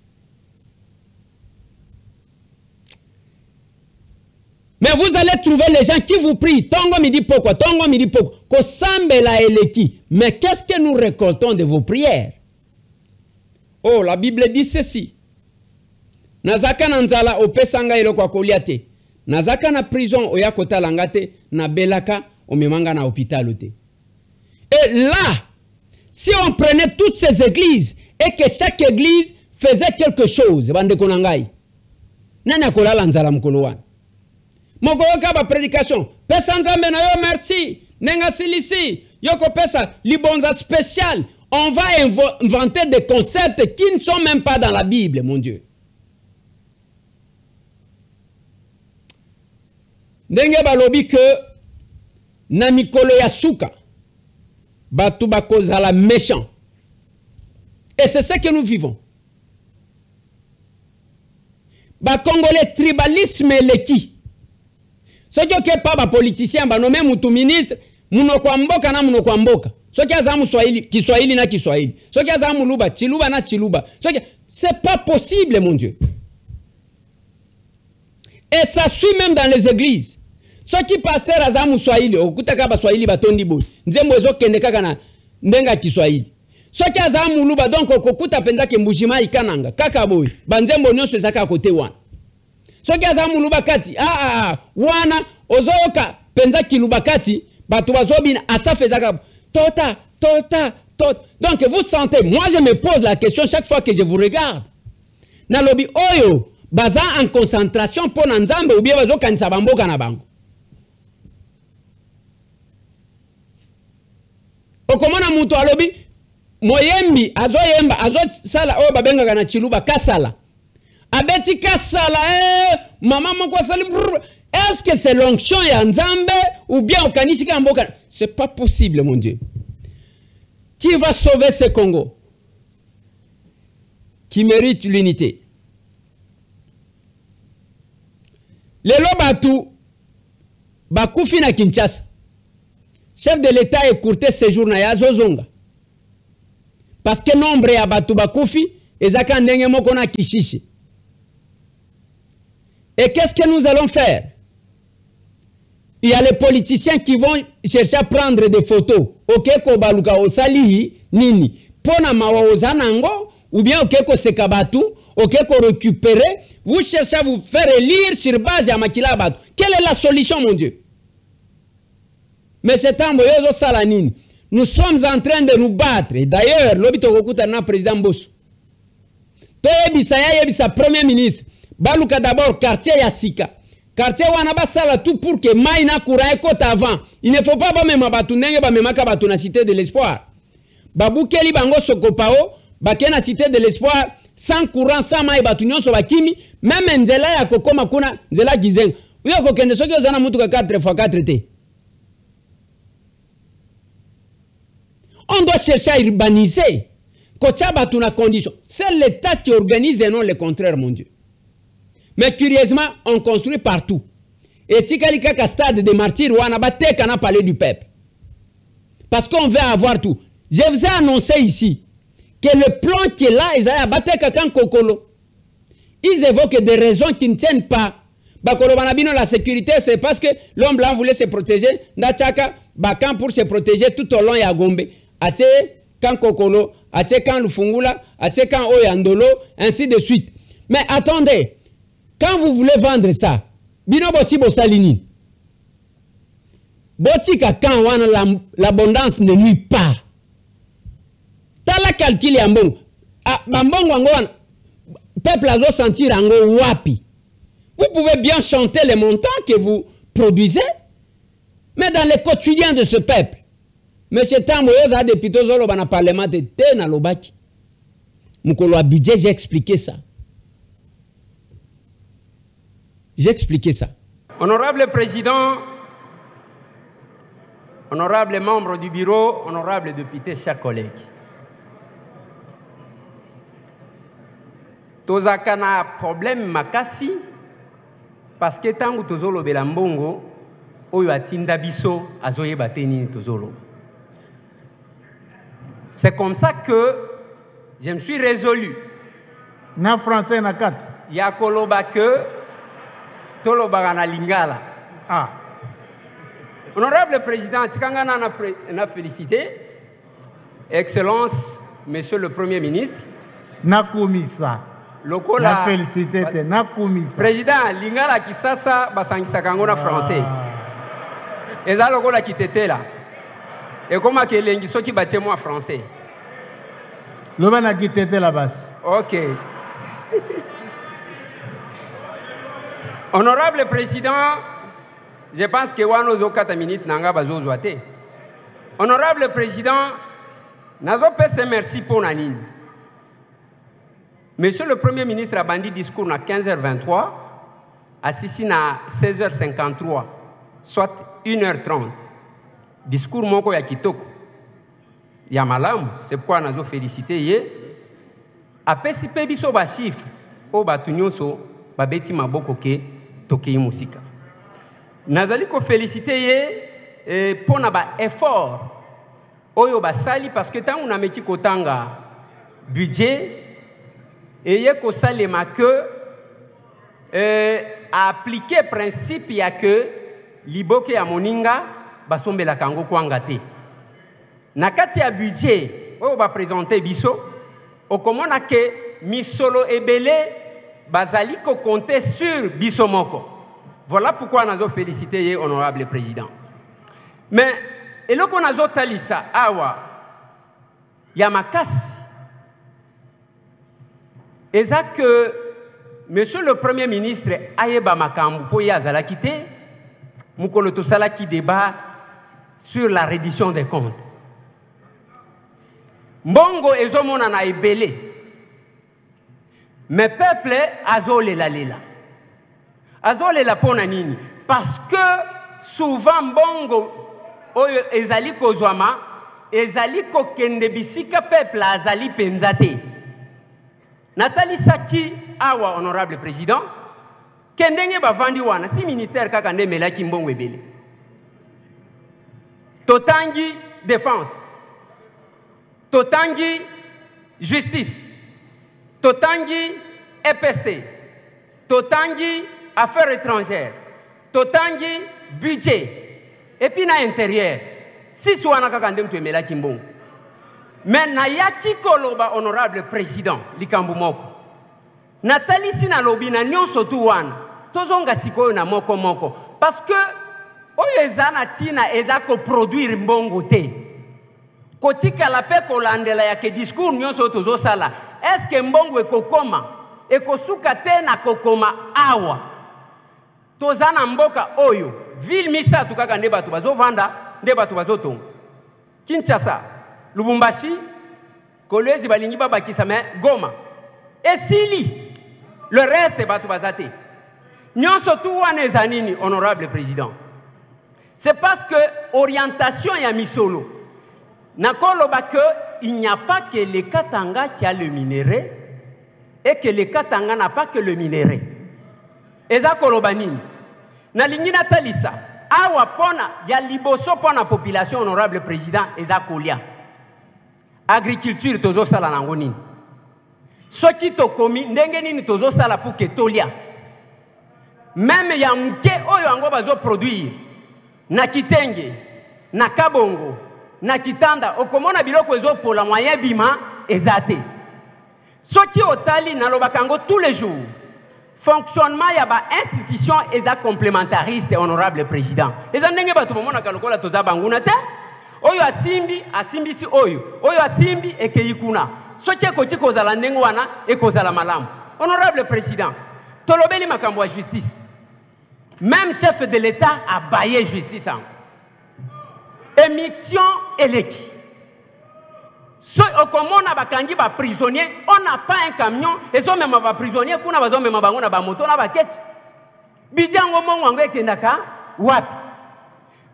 Mais vous allez trouver les gens qui vous prient. Tongo midi poko, tongo midi poko. Kosambela eleki. Mais qu'est-ce que nous récoltons de vos prières? Oh, la Bible dit ceci. Nazaka nanzala opesanga eloko akoliate. Nazaka na prison oya kota langate na belaka omemanga na hôpital te. Et là, si on prenait toutes ces églises et que chaque église faisait quelque chose, bande konangai. Nana kola lanzala mkolo wana. Mokoyoka ba prédication. Pesa nzambe na yo merci. Nenga silisi. Yoko pesa libonza spécial. On va inventer des concepts qui ne sont même pas dans la Bible, mon Dieu. Ndenge balobi que na mikolo ya suka batu bakozala méchant. Et c'est ce que nous vivons. Ba Congolais tribalisme leki. Ce qui est pas politicien, ba nommé mutu ministre, munoko mboka na munoko mboka. Ce qui est azamu Kiswahili na Kiswahili. Ce qui est azamu luba, chiluba na chiluba. C'est pas possible, mon Dieu. Et ça suit même dans les églises. Ce qui pasteur azamu Swahili, okutaka ba Swahili batondi boy. Nzembo ezo kende kaka na ndenga Kiswahili. Ce qui est azamu luba donc okukuta penza ke mbujima ikananga kaka boy. Banzembo nyonso ezaka kote wana. Soki azamu lubakati wana ozoyoka penza kilubakati batu bazobina asafezaka tota. Donc vous sentez, moi je me pose la question chaque fois que je vous regarde. Nalobi oyo baza en concentration pour nzambe ou bien bazo kanisa bamboka na bango. Okomona mutu alobi moyembi azoyemba azosala oyo babenga na chiluba kasala. Abeti kasala maman moko sali. Est-ce que c'est l'onction ya nzambe ou bien okanisi ka mboka? C'est pas possible, mon Dieu. Qui va sauver ce Congo qui mérite l'unité? Lelo batu bakufi na Kinshasa. Chef de l'État écourté séjour na ya zozonga. Parce que nombre ya batu bakufi ezaka ndenge moko na kishishi. Et qu'est-ce que nous allons faire? Il y a les politiciens qui vont chercher à prendre des photos. Ok, ko baluka osali nini. Pona mawaoza nango ou bien ok ko sekabatu, ok ko récupérer, vous cherchez à vous faire élire sur base ya makila batu. Quelle est la solution, mon Dieu? Mais c'est un moyozo salanine. Nous sommes en train de nous battre. Et d'ailleurs, l'obito kokuta na président Bosso. Toyebisa ya yebisa premier ministre. Baluka d'abord quartier Yassika. Quartier Wanaba sala tout pour que Maïna Kourae côte avant. Il ne faut pas même abatu nenge ba memaka batu na cité de l'espoir. Babukeli bango sokopao, bakena cité de l'espoir sans courant sans maï batu nyonso bakimi, même nzela ya kokoma kuna nzela gizenga. Uyo kokende soki ozana mutu ka 4x4 te. On doit chercher à urbaniser. Kochaba tuna condition. C'est l'État qui organise et non le contraire, mon Dieu. Mais curieusement, on construit partout. Et Tikalika stade de martyrs, on a battu qu'on a parlé du peuple. Parce qu'on veut avoir tout. Je vous ai annoncé ici que le plan qui est là, ils ont battu quelqu'un Kokolo. Ils évoquent des raisons qui ne tiennent pas. Bakolo Banabino, la sécurité, c'est parce que l'homme blanc voulait se protéger. Nataka, Bakan pour se protéger tout au long de Gombe. Ate, kan Kokolo, Ate, kan Lufungula, Ate, kan Oyandolo, ainsi de suite. Mais attendez, quand vous voulez vendre ça, Bino Bossi Bossalini, Botika, quand l'abondance ne nuit pas. Tala calcul yambong. Ah, bambong wangoan. Peuple a sentir ango wapi. Vous pouvez bien chanter les montants que vous produisez, mais dans le quotidien de ce peuple, M. Tamboyoz a des pitozolo dans le parlement de Tena Lobaki. Moukolo Abidje, j'ai expliqué ça. J'ai expliqué ça. Honorable Président, honorable membre du bureau, honorable député, chers collègues. Tozaka na problème makasi parce que tangu tozolo belambongo oyo atinda biso azoye bateni tozolo. C'est comme ça que je me suis résolu. Na français na kat. Ya koloba que toloba na lingala. Ah. Honorable Président, tikanga na félicité. Excellence, Monsieur le Premier ministre. Na komisa. Lokola, na félicité te na komisa. Président, lingala kisasa basangisa kango na français. Eza lokola kitetela. Et comment que lengi soki batie moi français. Loba na kitetela bas. OK. Honorable Président, je pense que wano zo 4 minutes nanga bazo zoate. Honorable Président, nazo pese merci pour nanini. Monsieur le Premier ministre a bandi discours à 15h23, assis à 16h53, soit 1h30. Discours moko ya kitoko. Ya malamu, c'est pourquoi nous avons félicité ye. Après si pe biso ba chiffre, o batu nyonso ba beti maboko ke tokei musika. Nazali ko félicité ye pour na ba effort oyo ba sali parce que tant on a meki kotanga budget et y a que ça les que appliquer principe ya que liboke ya moninga basombe la kango kwangate na kati ya budget oyo ba présenter biso o komona ke misolo ebele bazali ko compter sur biso moko. Voilà pourquoi nous avons félicité honorable président. Mais eloko nazo talisa awa ya makasi. Et ça que Monsieur le Premier ministre Ayeba Makambu pour y azala quitté, Mukolo Tosala qui débat sur la reddition des comptes. Mbongo ezomona na ebele. Mais peuple azole la lela. Azole la pona nini? Parce que souvent mbongo oyo ezali kozwama, ezali ko kende bisika peuple azali penzate. Nathalie Saki, awa honorable président, kendenge bavandi wana si ministère kaka nde melaki mbongo ebele. Totangi défense, totangi justice, totangi EPST, totangi affaires étrangères, totangi budget, et puis na intérieur. Si wana kaka nde mtu melaki mbongo. Mais na yaki koloba honorable président likambu moko. Nathalie sina lobi na nyonso tu wana. Tozonga sikoyo na moko moko. Parce que oyo ezana tina ezako produire mbongo te. Kotika la pe kolandela ya ke discours nyonso tozo sala. Est-ce que mbongo ekokoma ekosuka te na kokoma awa. Tozana mboka oyo ville misatu kaka nde batu bazovanda nde batu bazotonga. Kinshasa, Lubumbashi, Kolwezi balingi babakisa mais Goma. Et Sili, le reste batu bazate. Nyonso tu wana ezanini honorable président. C'est parce que orientation ya misolo. Nakoloba que il n'y a pas que le Katanga qui a le minerai et que le Katanga n'a pas que le minerai. Eza kolobani. Na lingina talisa. Awa pona ya liboso pona population honorable président eza kolia. Agriculture tozo sala nangoni. Soki to komi ndenge nini tozo sala pour que tolia. Même ya muke oyo ango bazo produire na kitenge, na kabongo, na kitanda okomona biloko ezo pola moyen bima ezate. Soki otali na lobakango tous les jours. Fonctionnement ya ba institution eza complémentariste honorable président. Eza ndenge batu bomona kalokola toza banguna te. Oyo asimbi si oyo asimbi ekeyikuna. Soki ekoti kozala ndenge wana ekozala malamu. Honorable président, tolobeli makambo ya justice. Même chef de l'État a baillé justice. Émission éleki. So okomona bakangi ba prisonnier, on n'a pas un camion et so même ba prisonnier kuna bazo même bango na ba moto na ba kete. Bijango mongo ekendaka wapi?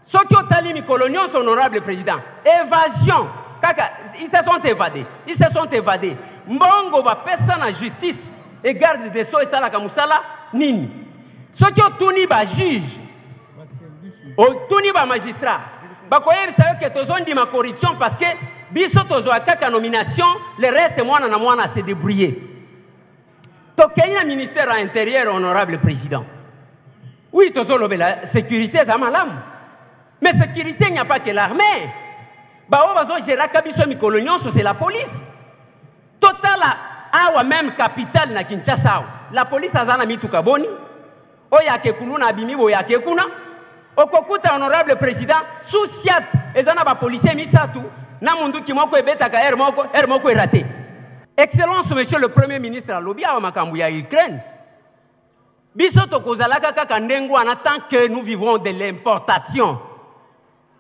Soki otali mikolo nyonso honorable président, évasion kaka ils se sont évadés. Mbongo ba pesa na justice et garde des sceaux et sala kamusala nini? Soki otuni ba juge, otuni ba magistrat, bakoye bisayo ke tozondi ma corruption parce que biso tozo akaka nomination, le reste mwana na mwana se débrouiller. Tokenya ministère à l'intérieur honorable président. Oui, tozo lobe la sécurité za malamu. Mais sécurité, il n'y a pas que l'armée. C'est la police. Total, awa même capitale na Kinshasa. La police a mis tout kaboni. Oya kekuluna abimi boya kekuna. Okokuta honorable président sous siat ezana ba policier misatu na mundu kimoko ebeta ka moko raté. Excellence monsieur le premier ministre a lobby awa makambu ya Ukraine. Biso tokozalaka kaka ndengo en tant que nous vivons de l'importation.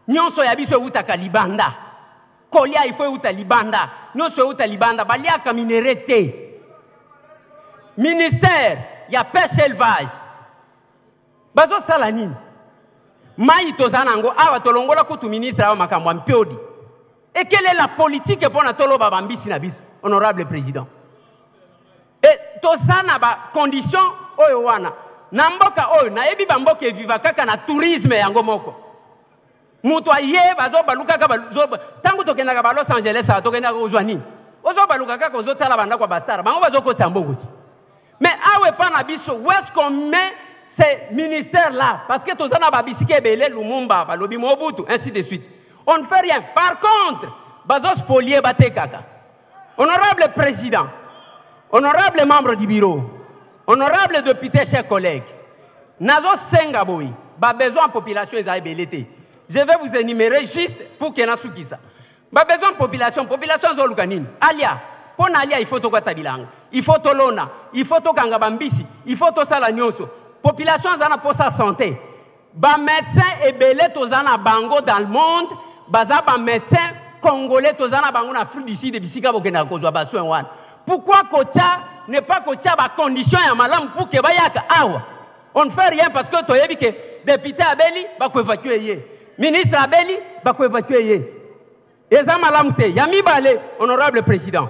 Nyonso ya biso utaka libanda. Kolia ifo uta libanda. Nyonso uta libanda balia ka minerete. Ministère ya pêche élevage. Bazo sala nini? Mai tozana ngo awa tolongola kutu ministre awa makambo mpiodi. Et quelle est la politique pour na tolo babambisi na biso honorable président? Et tozana ba condition oyo wana. Na mboka oyo na yebi ba mboka viva kaka na tourisme yango moko. Muto ye bazo baluka ka bazo tangu tokenda ka Los Angeles tokenda ko Joani ozo baluka ka kozo tala banda kwa bastara bango bazo ko tambongo. Mais awe pa na biso où est-ce qu'on met ces ministères là parce que tozana ba bisike belé Lumumba balobi Mobutu ainsi de suite. On ne fait rien. Par contre bazo spolier bate kaka. Honorable président, honorable membre du bureau, honorable député chers collègues, nazo senga boy ba besoin population ezai belete. Je vais vous énumérer juste pour qu'il y ait un souci. Bah besoin de population zolukanine. Alia, pour alia il faut to katabilanga, il faut to lona, il faut to kangabambisi, il faut to sala nyonso. Population zana pour sa santé. Bah médecin et belé to zana bango dans le monde, baza ba médecin congolais to zana bango na Afrique du Sud de bisika bokena kozwa ba soin wana. Pourquoi kocha n'est pas kocha ba condition ya malam pour que bayaka awa. On ne fait rien parce que to yebi que député abeli ba ko évacuer yé. Ministre Abeli, bako évacuer. Eza malamute, yami bale, honorable président.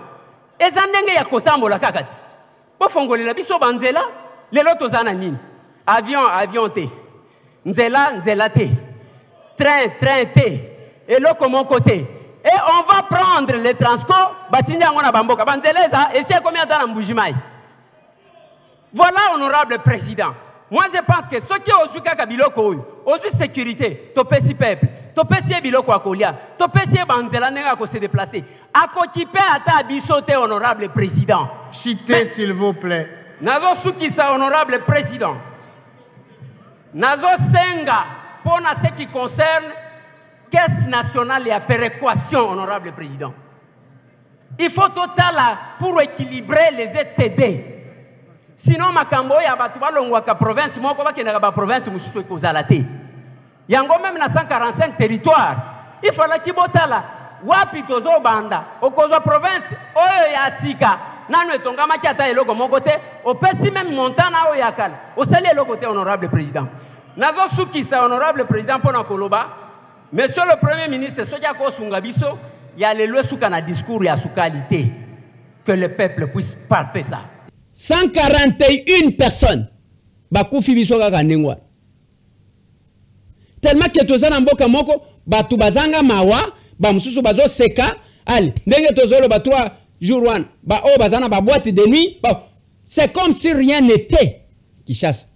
Eza ndenge ya kotambo la kakati. Po fongole la biso banzela, lelo tozana nini. Avion te. Nzela te. Train te. Et l'autre mon côté. Et on va prendre les transports, batinda ngona bamboka. Banzeleza, et c'est combien de temps en Mbujimai. Voilà, honorable président. Moi, je pense que ce qui est au Suka Kabiloko, au sécurité, topesi peuple, topesi biloko akolia, topesi banzela nenga ko se déplacer. Akotipe ata bisote honorable président. Chité s'il vous plaît. Nazo Sukisa honorable président. Nazo senga pour ce qui concerne caisse nationale et à péréquation honorable président. Il faut total pour équilibrer les ETD. Sinon makambo ya batu balongwa ka province moko bakenda ka province mususu ekozala te. Yango même na 145 territoires. Il fallait kibotala wapi tozo banda okozwa province oyo ya sika nanu etonga makiata eloko moko te opesi même montana oyo yakala osali eloko te honorable président. Nazo sukisa honorable président pona koloba monsieur le premier ministre soja ko sunga biso il y a les lois sous un discours et à sous qualité. Que le peuple puisse parler ça. 141 personnes. Bakufi bisoka kanengwa. Tellement que tozana mboka moko batu bazanga mawa ba mususu bazo seka ali ndenge tozolo ba 3 jours wan ba o bazana ba boîte de nuit c'est comme si rien n'était Kinshasa.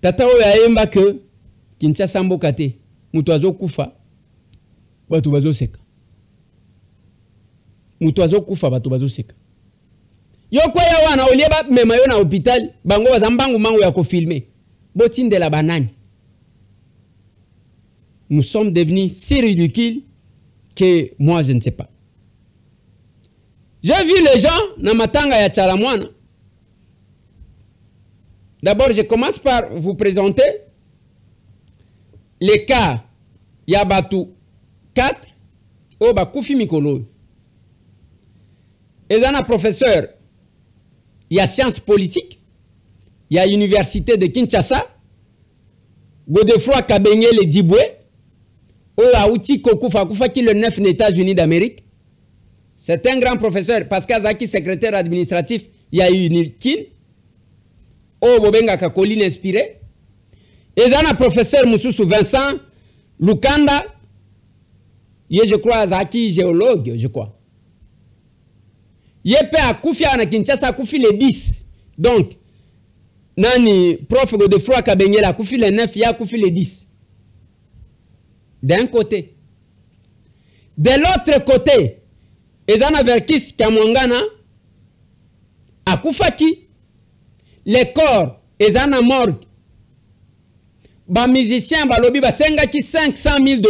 Tata oyo ayemba que Kinshasa mboka te mutu azokufa batu bazo seka. Mutu azokufa batu bazo seka. Yoko ya wana olieba mema yo na hôpital bango bazambangu mangu ya ko filmer. Botinde la banane. Nous sommes devenus si ridicules que moi je ne sais pas. J'ai vu les gens na matanga ya Chalamwana. D'abord je commence par vous présenter les cas Yabatu 4 au Bakufi Mikolo. Et un professeur, il y a sciences politiques, il y a l'université de Kinshasa, Godefroy Kabenye le Diboué, au Aouti Kokufa qui le 9 des États-Unis d'Amérique. C'est un grand professeur, Pascal Zaki, secrétaire administratif, il y a eu Nilkin, au Bobenga Kakoline inspiré. Et un professeur Moussoussou Vincent Lukanda, je crois Zaki géologue, je crois. Yepe a Koufi à Kinshasa a Koufi les 10. Donc, Nani, prof de Froid Kabenye a Koufi les 9, il y a Koufi les 10. D'un côté. De l'autre côté, Ezana Verkis Kamwangana a Koufaki, les corps, Ezana morgue, ba musicien, ba lobby, ba sengaki 500 000 $.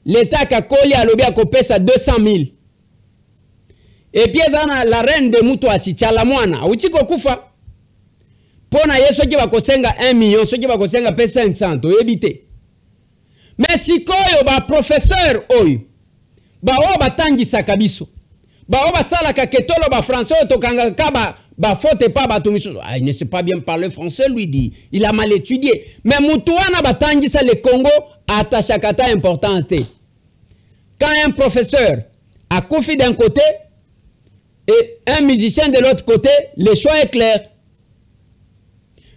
L'État Kakoli a lobby a copé ça 200 000. Et puis la reine de Mutuasi Chalamwana uchiko kufa pona yeso ki bakosenga 1 million soki bakosenga pe 500 to ebite. Mais sikoyo ba professeur oyo ba o batangisa kabiso ba o basala ka ketolo ba français to kanga ka ba faute pas ba tumiso. Ah, il ne sait pas bien parler français lui dit, il a mal étudié. Mais mutuana batangisa le Congo attache kata importance te. Quand un professeur a confié d'un côté et un musicien de l'autre côté, le choix est clair.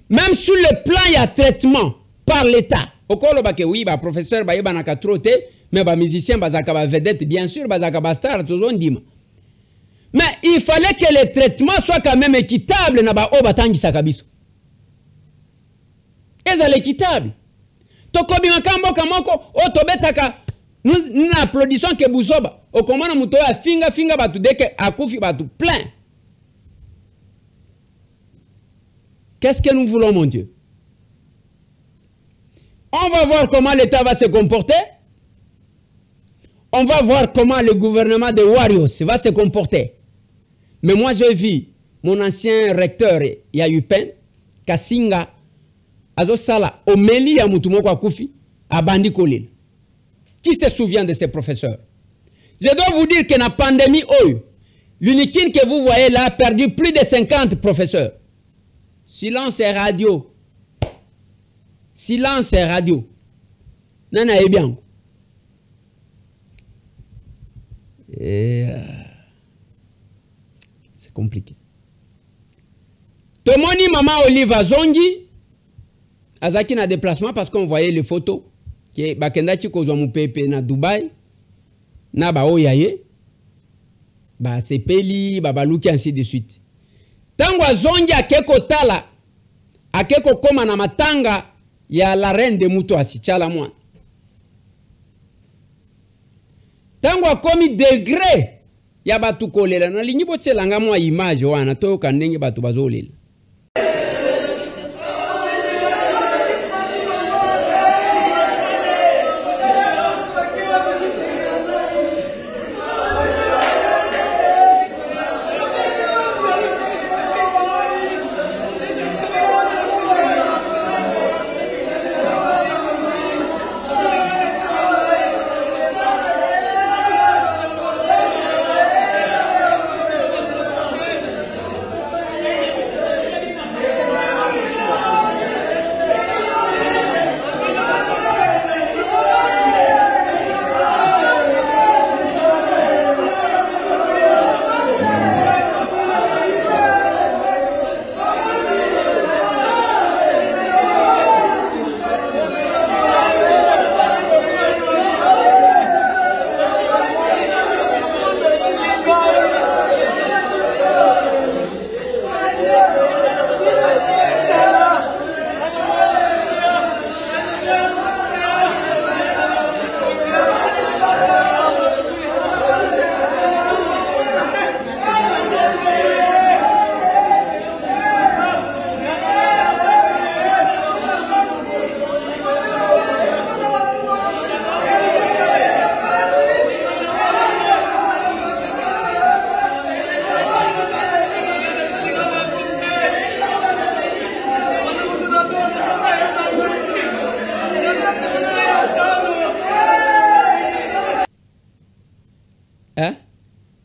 Même sur le plan, il y a traitement par l'État. Au cas où oui, bah professeur, bah il va n'a trotter, mais bah musicien, bah ça va vedette, bien sûr, bah ça va star, tout le monde. Mais il fallait que le traitement soit quand même équitable, na bah oh bah tangi sakabiso. Et ça l'équitable. Toko bimakambo kamoko, oh tobetaka. Nous applaudissons que Bouzoba. Au commandant Moutoya, finga batu deke akufi batu plein. Qu'est-ce que nous voulons, mon Dieu? On va voir comment l'État va se comporter. On va voir comment le gouvernement de Warriors va se comporter. Mais moi, j'ai vu mon ancien recteur, Yayupen, Kasinga, Azosala, Omeli Yamutumoko Akufi, à Bandi Kolil. Qui se souvient de ces professeurs? Je dois vous dire que la pandémie, l'uniquine que vous voyez là a perdu plus de 50 professeurs. Silence et radio. Silence et radio. Nana est bien. C'est compliqué. Tomoni Maman Oliva Zongi, Azaki na déplacement parce qu'on voyait les photos. Que bakenda chiko zo mupepe na Dubaï na ba oyaye ba sepeli ba baluki ainsi de suite. Tango azongi akeko tala akeko koma na matanga ya la reine de Mutuasi Chalamwana. Tango akomi degré ya batu kolela na lingi botselanga mwa image wana to kandenge batu bazolela.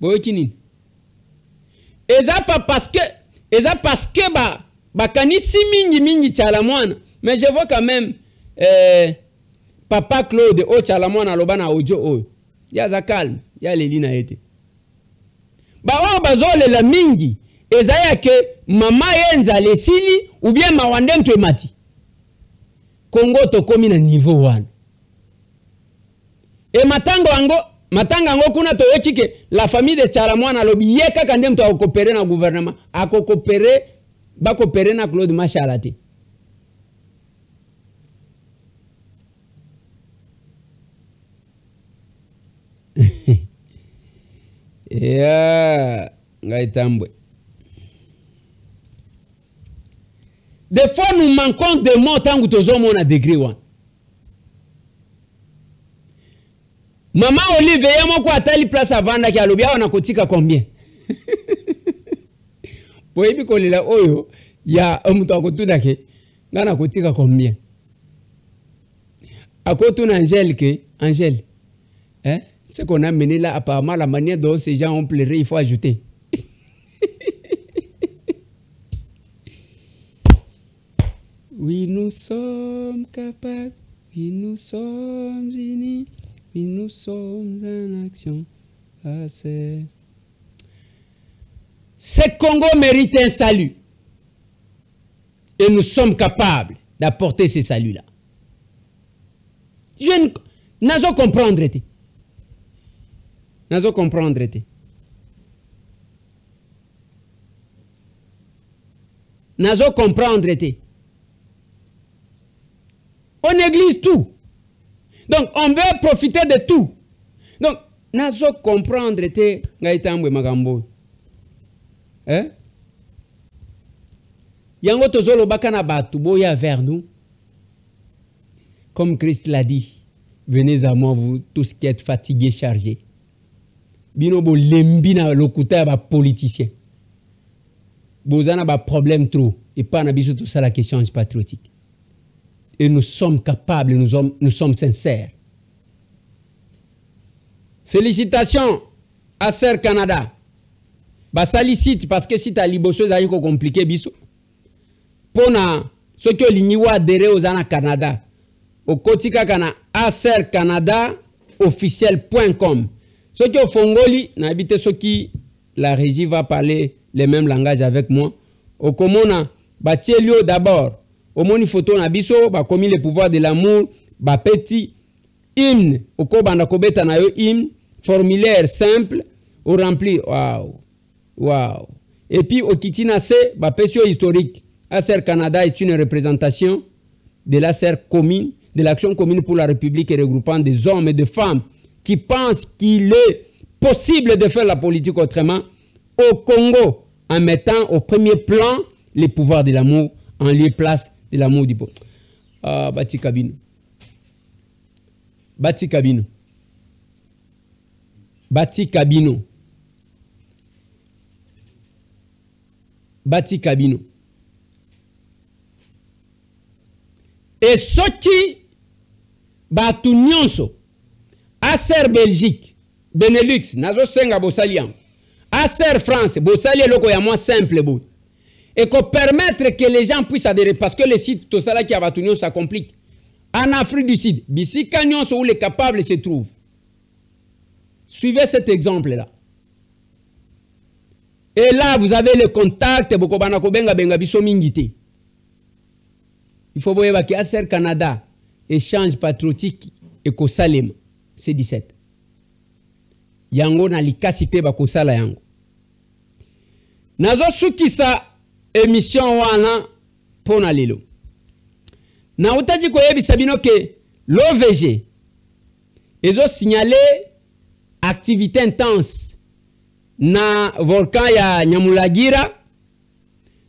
boyoki nini eza pas parce que bakanisi mingi tchala mwana. Mais je vois quand même papa Claude o tchala mwana aloba na audio oyo yaza calme ya leli na ete ba bazole la mingi eza ya ke mama yenza lesili ou bien mawande mtu mati Congo to komi na niveau 1 et matanga ngo kuna to yekike la famille de tchala mwana lobi yeka kande mtu akopere na gouvernement akokopere ba kopere na Claude Machalati. Yeah, ngaitambwe. Des fois nous manquons de mots tant que tozo mona degré 1. Maman Olive yamo ko atali place avanda ki alobi awana kotika combien? Poebi kolela oyo ya omuntu akotuna ke ngana kotika combien? Akotuna Angèle hein? Ce qu'on a mené là, apparemment, la manière dont ces gens ont pleuré, il faut ajouter. Oui, nous sommes capables, oui, nous sommes unis, oui, nous sommes en action. Ce Congo mérite un salut. Et nous sommes capables d'apporter ce salut-là. Je n'ai pas comprendre. Nazo comprendre te. Nazo comprendre te. On néglige tout. Donc on veut profiter de tout. Donc nazo comprendre te ngaitambwe magambo. Hein? Yango tozolo bakana batu boya vers nous. Comme Christ l'a dit, venez à moi vous tous qui êtes fatigués, chargés. Binobo lembina lokuta ba politicien. Bozana ba problème trop et pas na biso tout ça la question patriotique. Et nous sommes capables, nous sommes sincères. Félicitations à Ser Canada. Ba salicite parce que si ta liboso za ko compliqué biso. Pona ce que l'iniwa adhéré aux ana Canada. Au kotika kana acercanada officiel.com. Ce qui est Fongoli, n'habite ce qui la régie va parler les mêmes langages avec moi. Au Komona, Batielio d'abord. Au moni photo nabiso, ba commis le pouvoir de l'amour, ba petit hymne. Au Kobanda Kobeta na yo hymne, formulaire simple, au rempli. Waouh, waouh. Et puis au Kitinase, ba petio historique. Acer Canada est une représentation de l'Acer commune, de l'action commune pour la République et regroupant des hommes et des femmes qui pensent qu'il est possible de faire la politique autrement au Congo en mettant au premier plan les pouvoirs de l'amour en lieu place de l'amour du peuple. Ah, Bati Kabino. Bati Kabino. Bati Kabino. Bati Kabino. Et ce qui batu nyonso Acer Belgique, Benelux, nazo senga bosalian. Acer France, bosali loko ya moins simple bo. Et qu'on permettre que les gens puissent adhérer parce que les sites tout ça là qui a batu nyonso ça complique. En Afrique du Sud, bisika nyonso où les capables se trouvent. Suivez cet exemple là. Et là vous avez le contact boko bana ko benga biso mingité. Il faut voir que Acer Canada échange patriotique et Kosalem c'est 17. Yango na likasi pe ba kosala yango. Nazo sukisa émission wana pona lelo. Na utaji ko yebisa bino ke l'OVG ezo signaler activité intense na volcan ya Nyamulagira.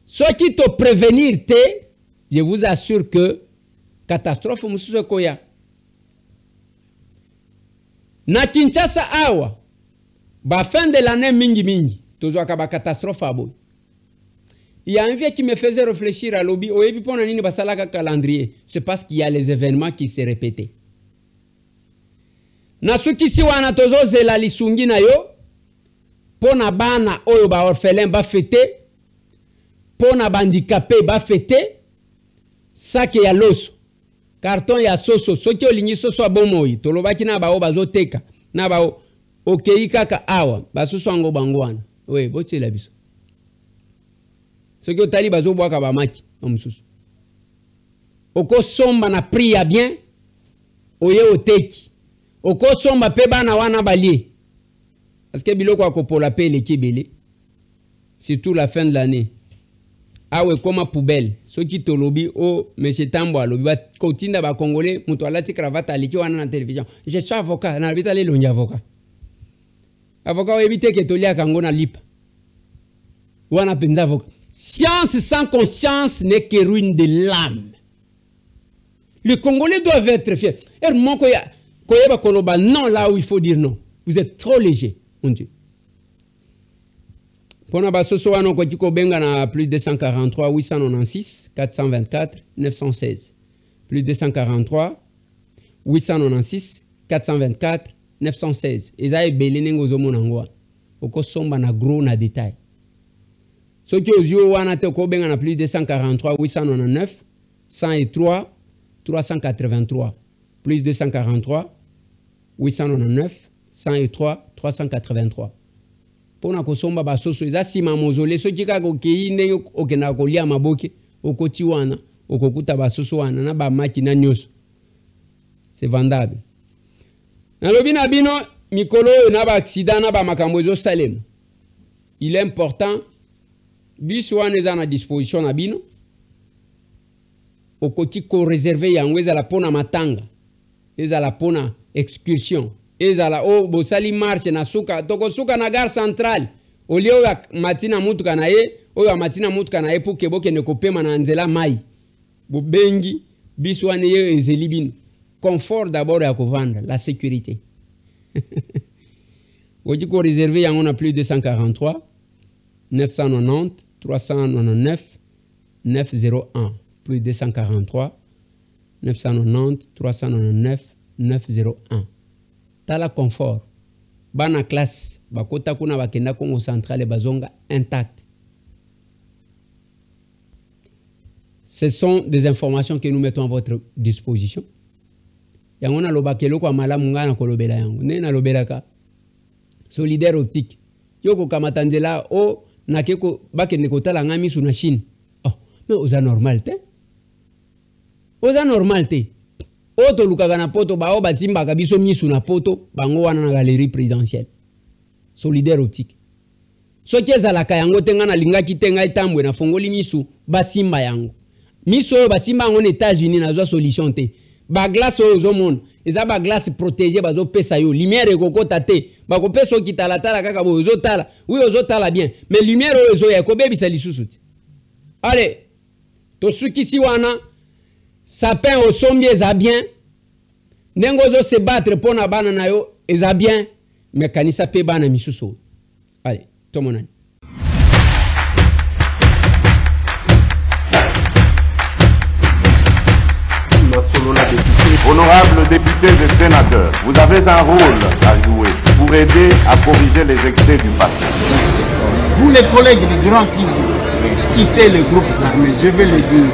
Ce qui te prévenir te, je vous assure que catastrophe mususu koya. Na Kinshasa awa ba fin de l'année mingi tozo akaba catastrophe abo. Il y a un vieux qui me faisait réfléchir à l'obi oyebi pona nini basalaka calendrier. C'est parce qu'il y a les événements qui se répétaient. Na suki si wana tozo zela lisungi na yo Pour na bana oyo ba orphelin ba fêter. Pour na handicapé ba fêter. Sac ya loso. Carton ya soso. Soki olingi soso abomoi. Tolobaki na ba o bazoteka. Na ba o okei kaka awa. Ba soso ango bangwana. Oui, botie la biso. Soki otali bazo bwaka ba maki. Omususu. Oko somba na priya bien. Oye oteki. Oko somba pe bana wana balie. Parce que biloko akopola pe le kibele. Surtout la fin de l'année. Awe koma poubelle. Soki tolobi o monsieur Tambo alobi ba kotinda ba congolais muto alati cravate aliki wana na télévision. Je suis avocat na bita le longi avocat. Avocat o ebite ke tolia kango na lipa. Wana penza avocat. Science sans conscience n'est que ruine de l'âme. Les Congolais doivent être fiers. Non, là où il faut dire non. Vous êtes trop léger, mon Dieu. Pour nous, plus de 243 896 424 916. Plus de 243 896 424 916. Et ça est belé n'engozo monangwa. Oko somba na gros na détail. Ce qui aux yeux wana te ko benga na plus de 243 899 103 383. Plus de 243 899 103 383. Pour na kosomba basoso eza sima mozole soki kaka okei ndenge okenda kolia maboke okoti wana okokuta basoso wana na bamaki na nyonso. C'est vendable. Nalobi na bino mikolo na ba accident na ba makambo ezo salem. Il est important bis wana eza na disposition na bino okoti ko réserver yango ezala pona matanga ezala pona excursion ezala o bosali marche na suka toko suka na gare centrale olio ya matina mutuka na ye oyo matina mutuka na ye pour que boke ne kopema na nzela mai bobengi bis wana ye ezeli bino confort d'abord ya kovanda la sécurité. Oji ko réserver yango na plus de 243 990 399 901. Plus de 243 990 399 901. Tala confort. Bana classe. Bakota kuna bakenda Congo central et bazonga intact. Ce sont des informations que nous mettons à votre disposition. Yango na lobakelo kwa malamu ngana kolobela yango. Nena lobelaka. Solidaire optique. Yoko kamatanzela o nakeko bakende kotala ngami su na Chine. Oh, mais oza normal te. Oza normal te. Oto lukaka na poto bao basimbaka biso misu na poto bango wana na galerie présidentielle. Solidaire optique. Soki ezalaka yango te nga na lingaki te ngai tambwe na fongoli misu basimba yango. Misu oyo basimba yango na États-Unis na zwa solution te. Ba glace oyo ozomona eza ba glace protégée bazo pesa yo lumière ekokota te bako pesa okitala tala kaka bo ozotala oui ozotala bien mais lumière oyo ezoya ekobebisa lisusu te. Allez tosukisi wana sapin osombi eza bien ndenge ozo se battre pona bana na yo eza bien mais kanisa pe bana misusu. Allez tomonani. Honorables députés et sénateurs, vous avez un rôle à jouer pour aider à corriger les excès du passé. Vous les collègues du Grand Kivu, quittez les groupes armés, je vais le dire.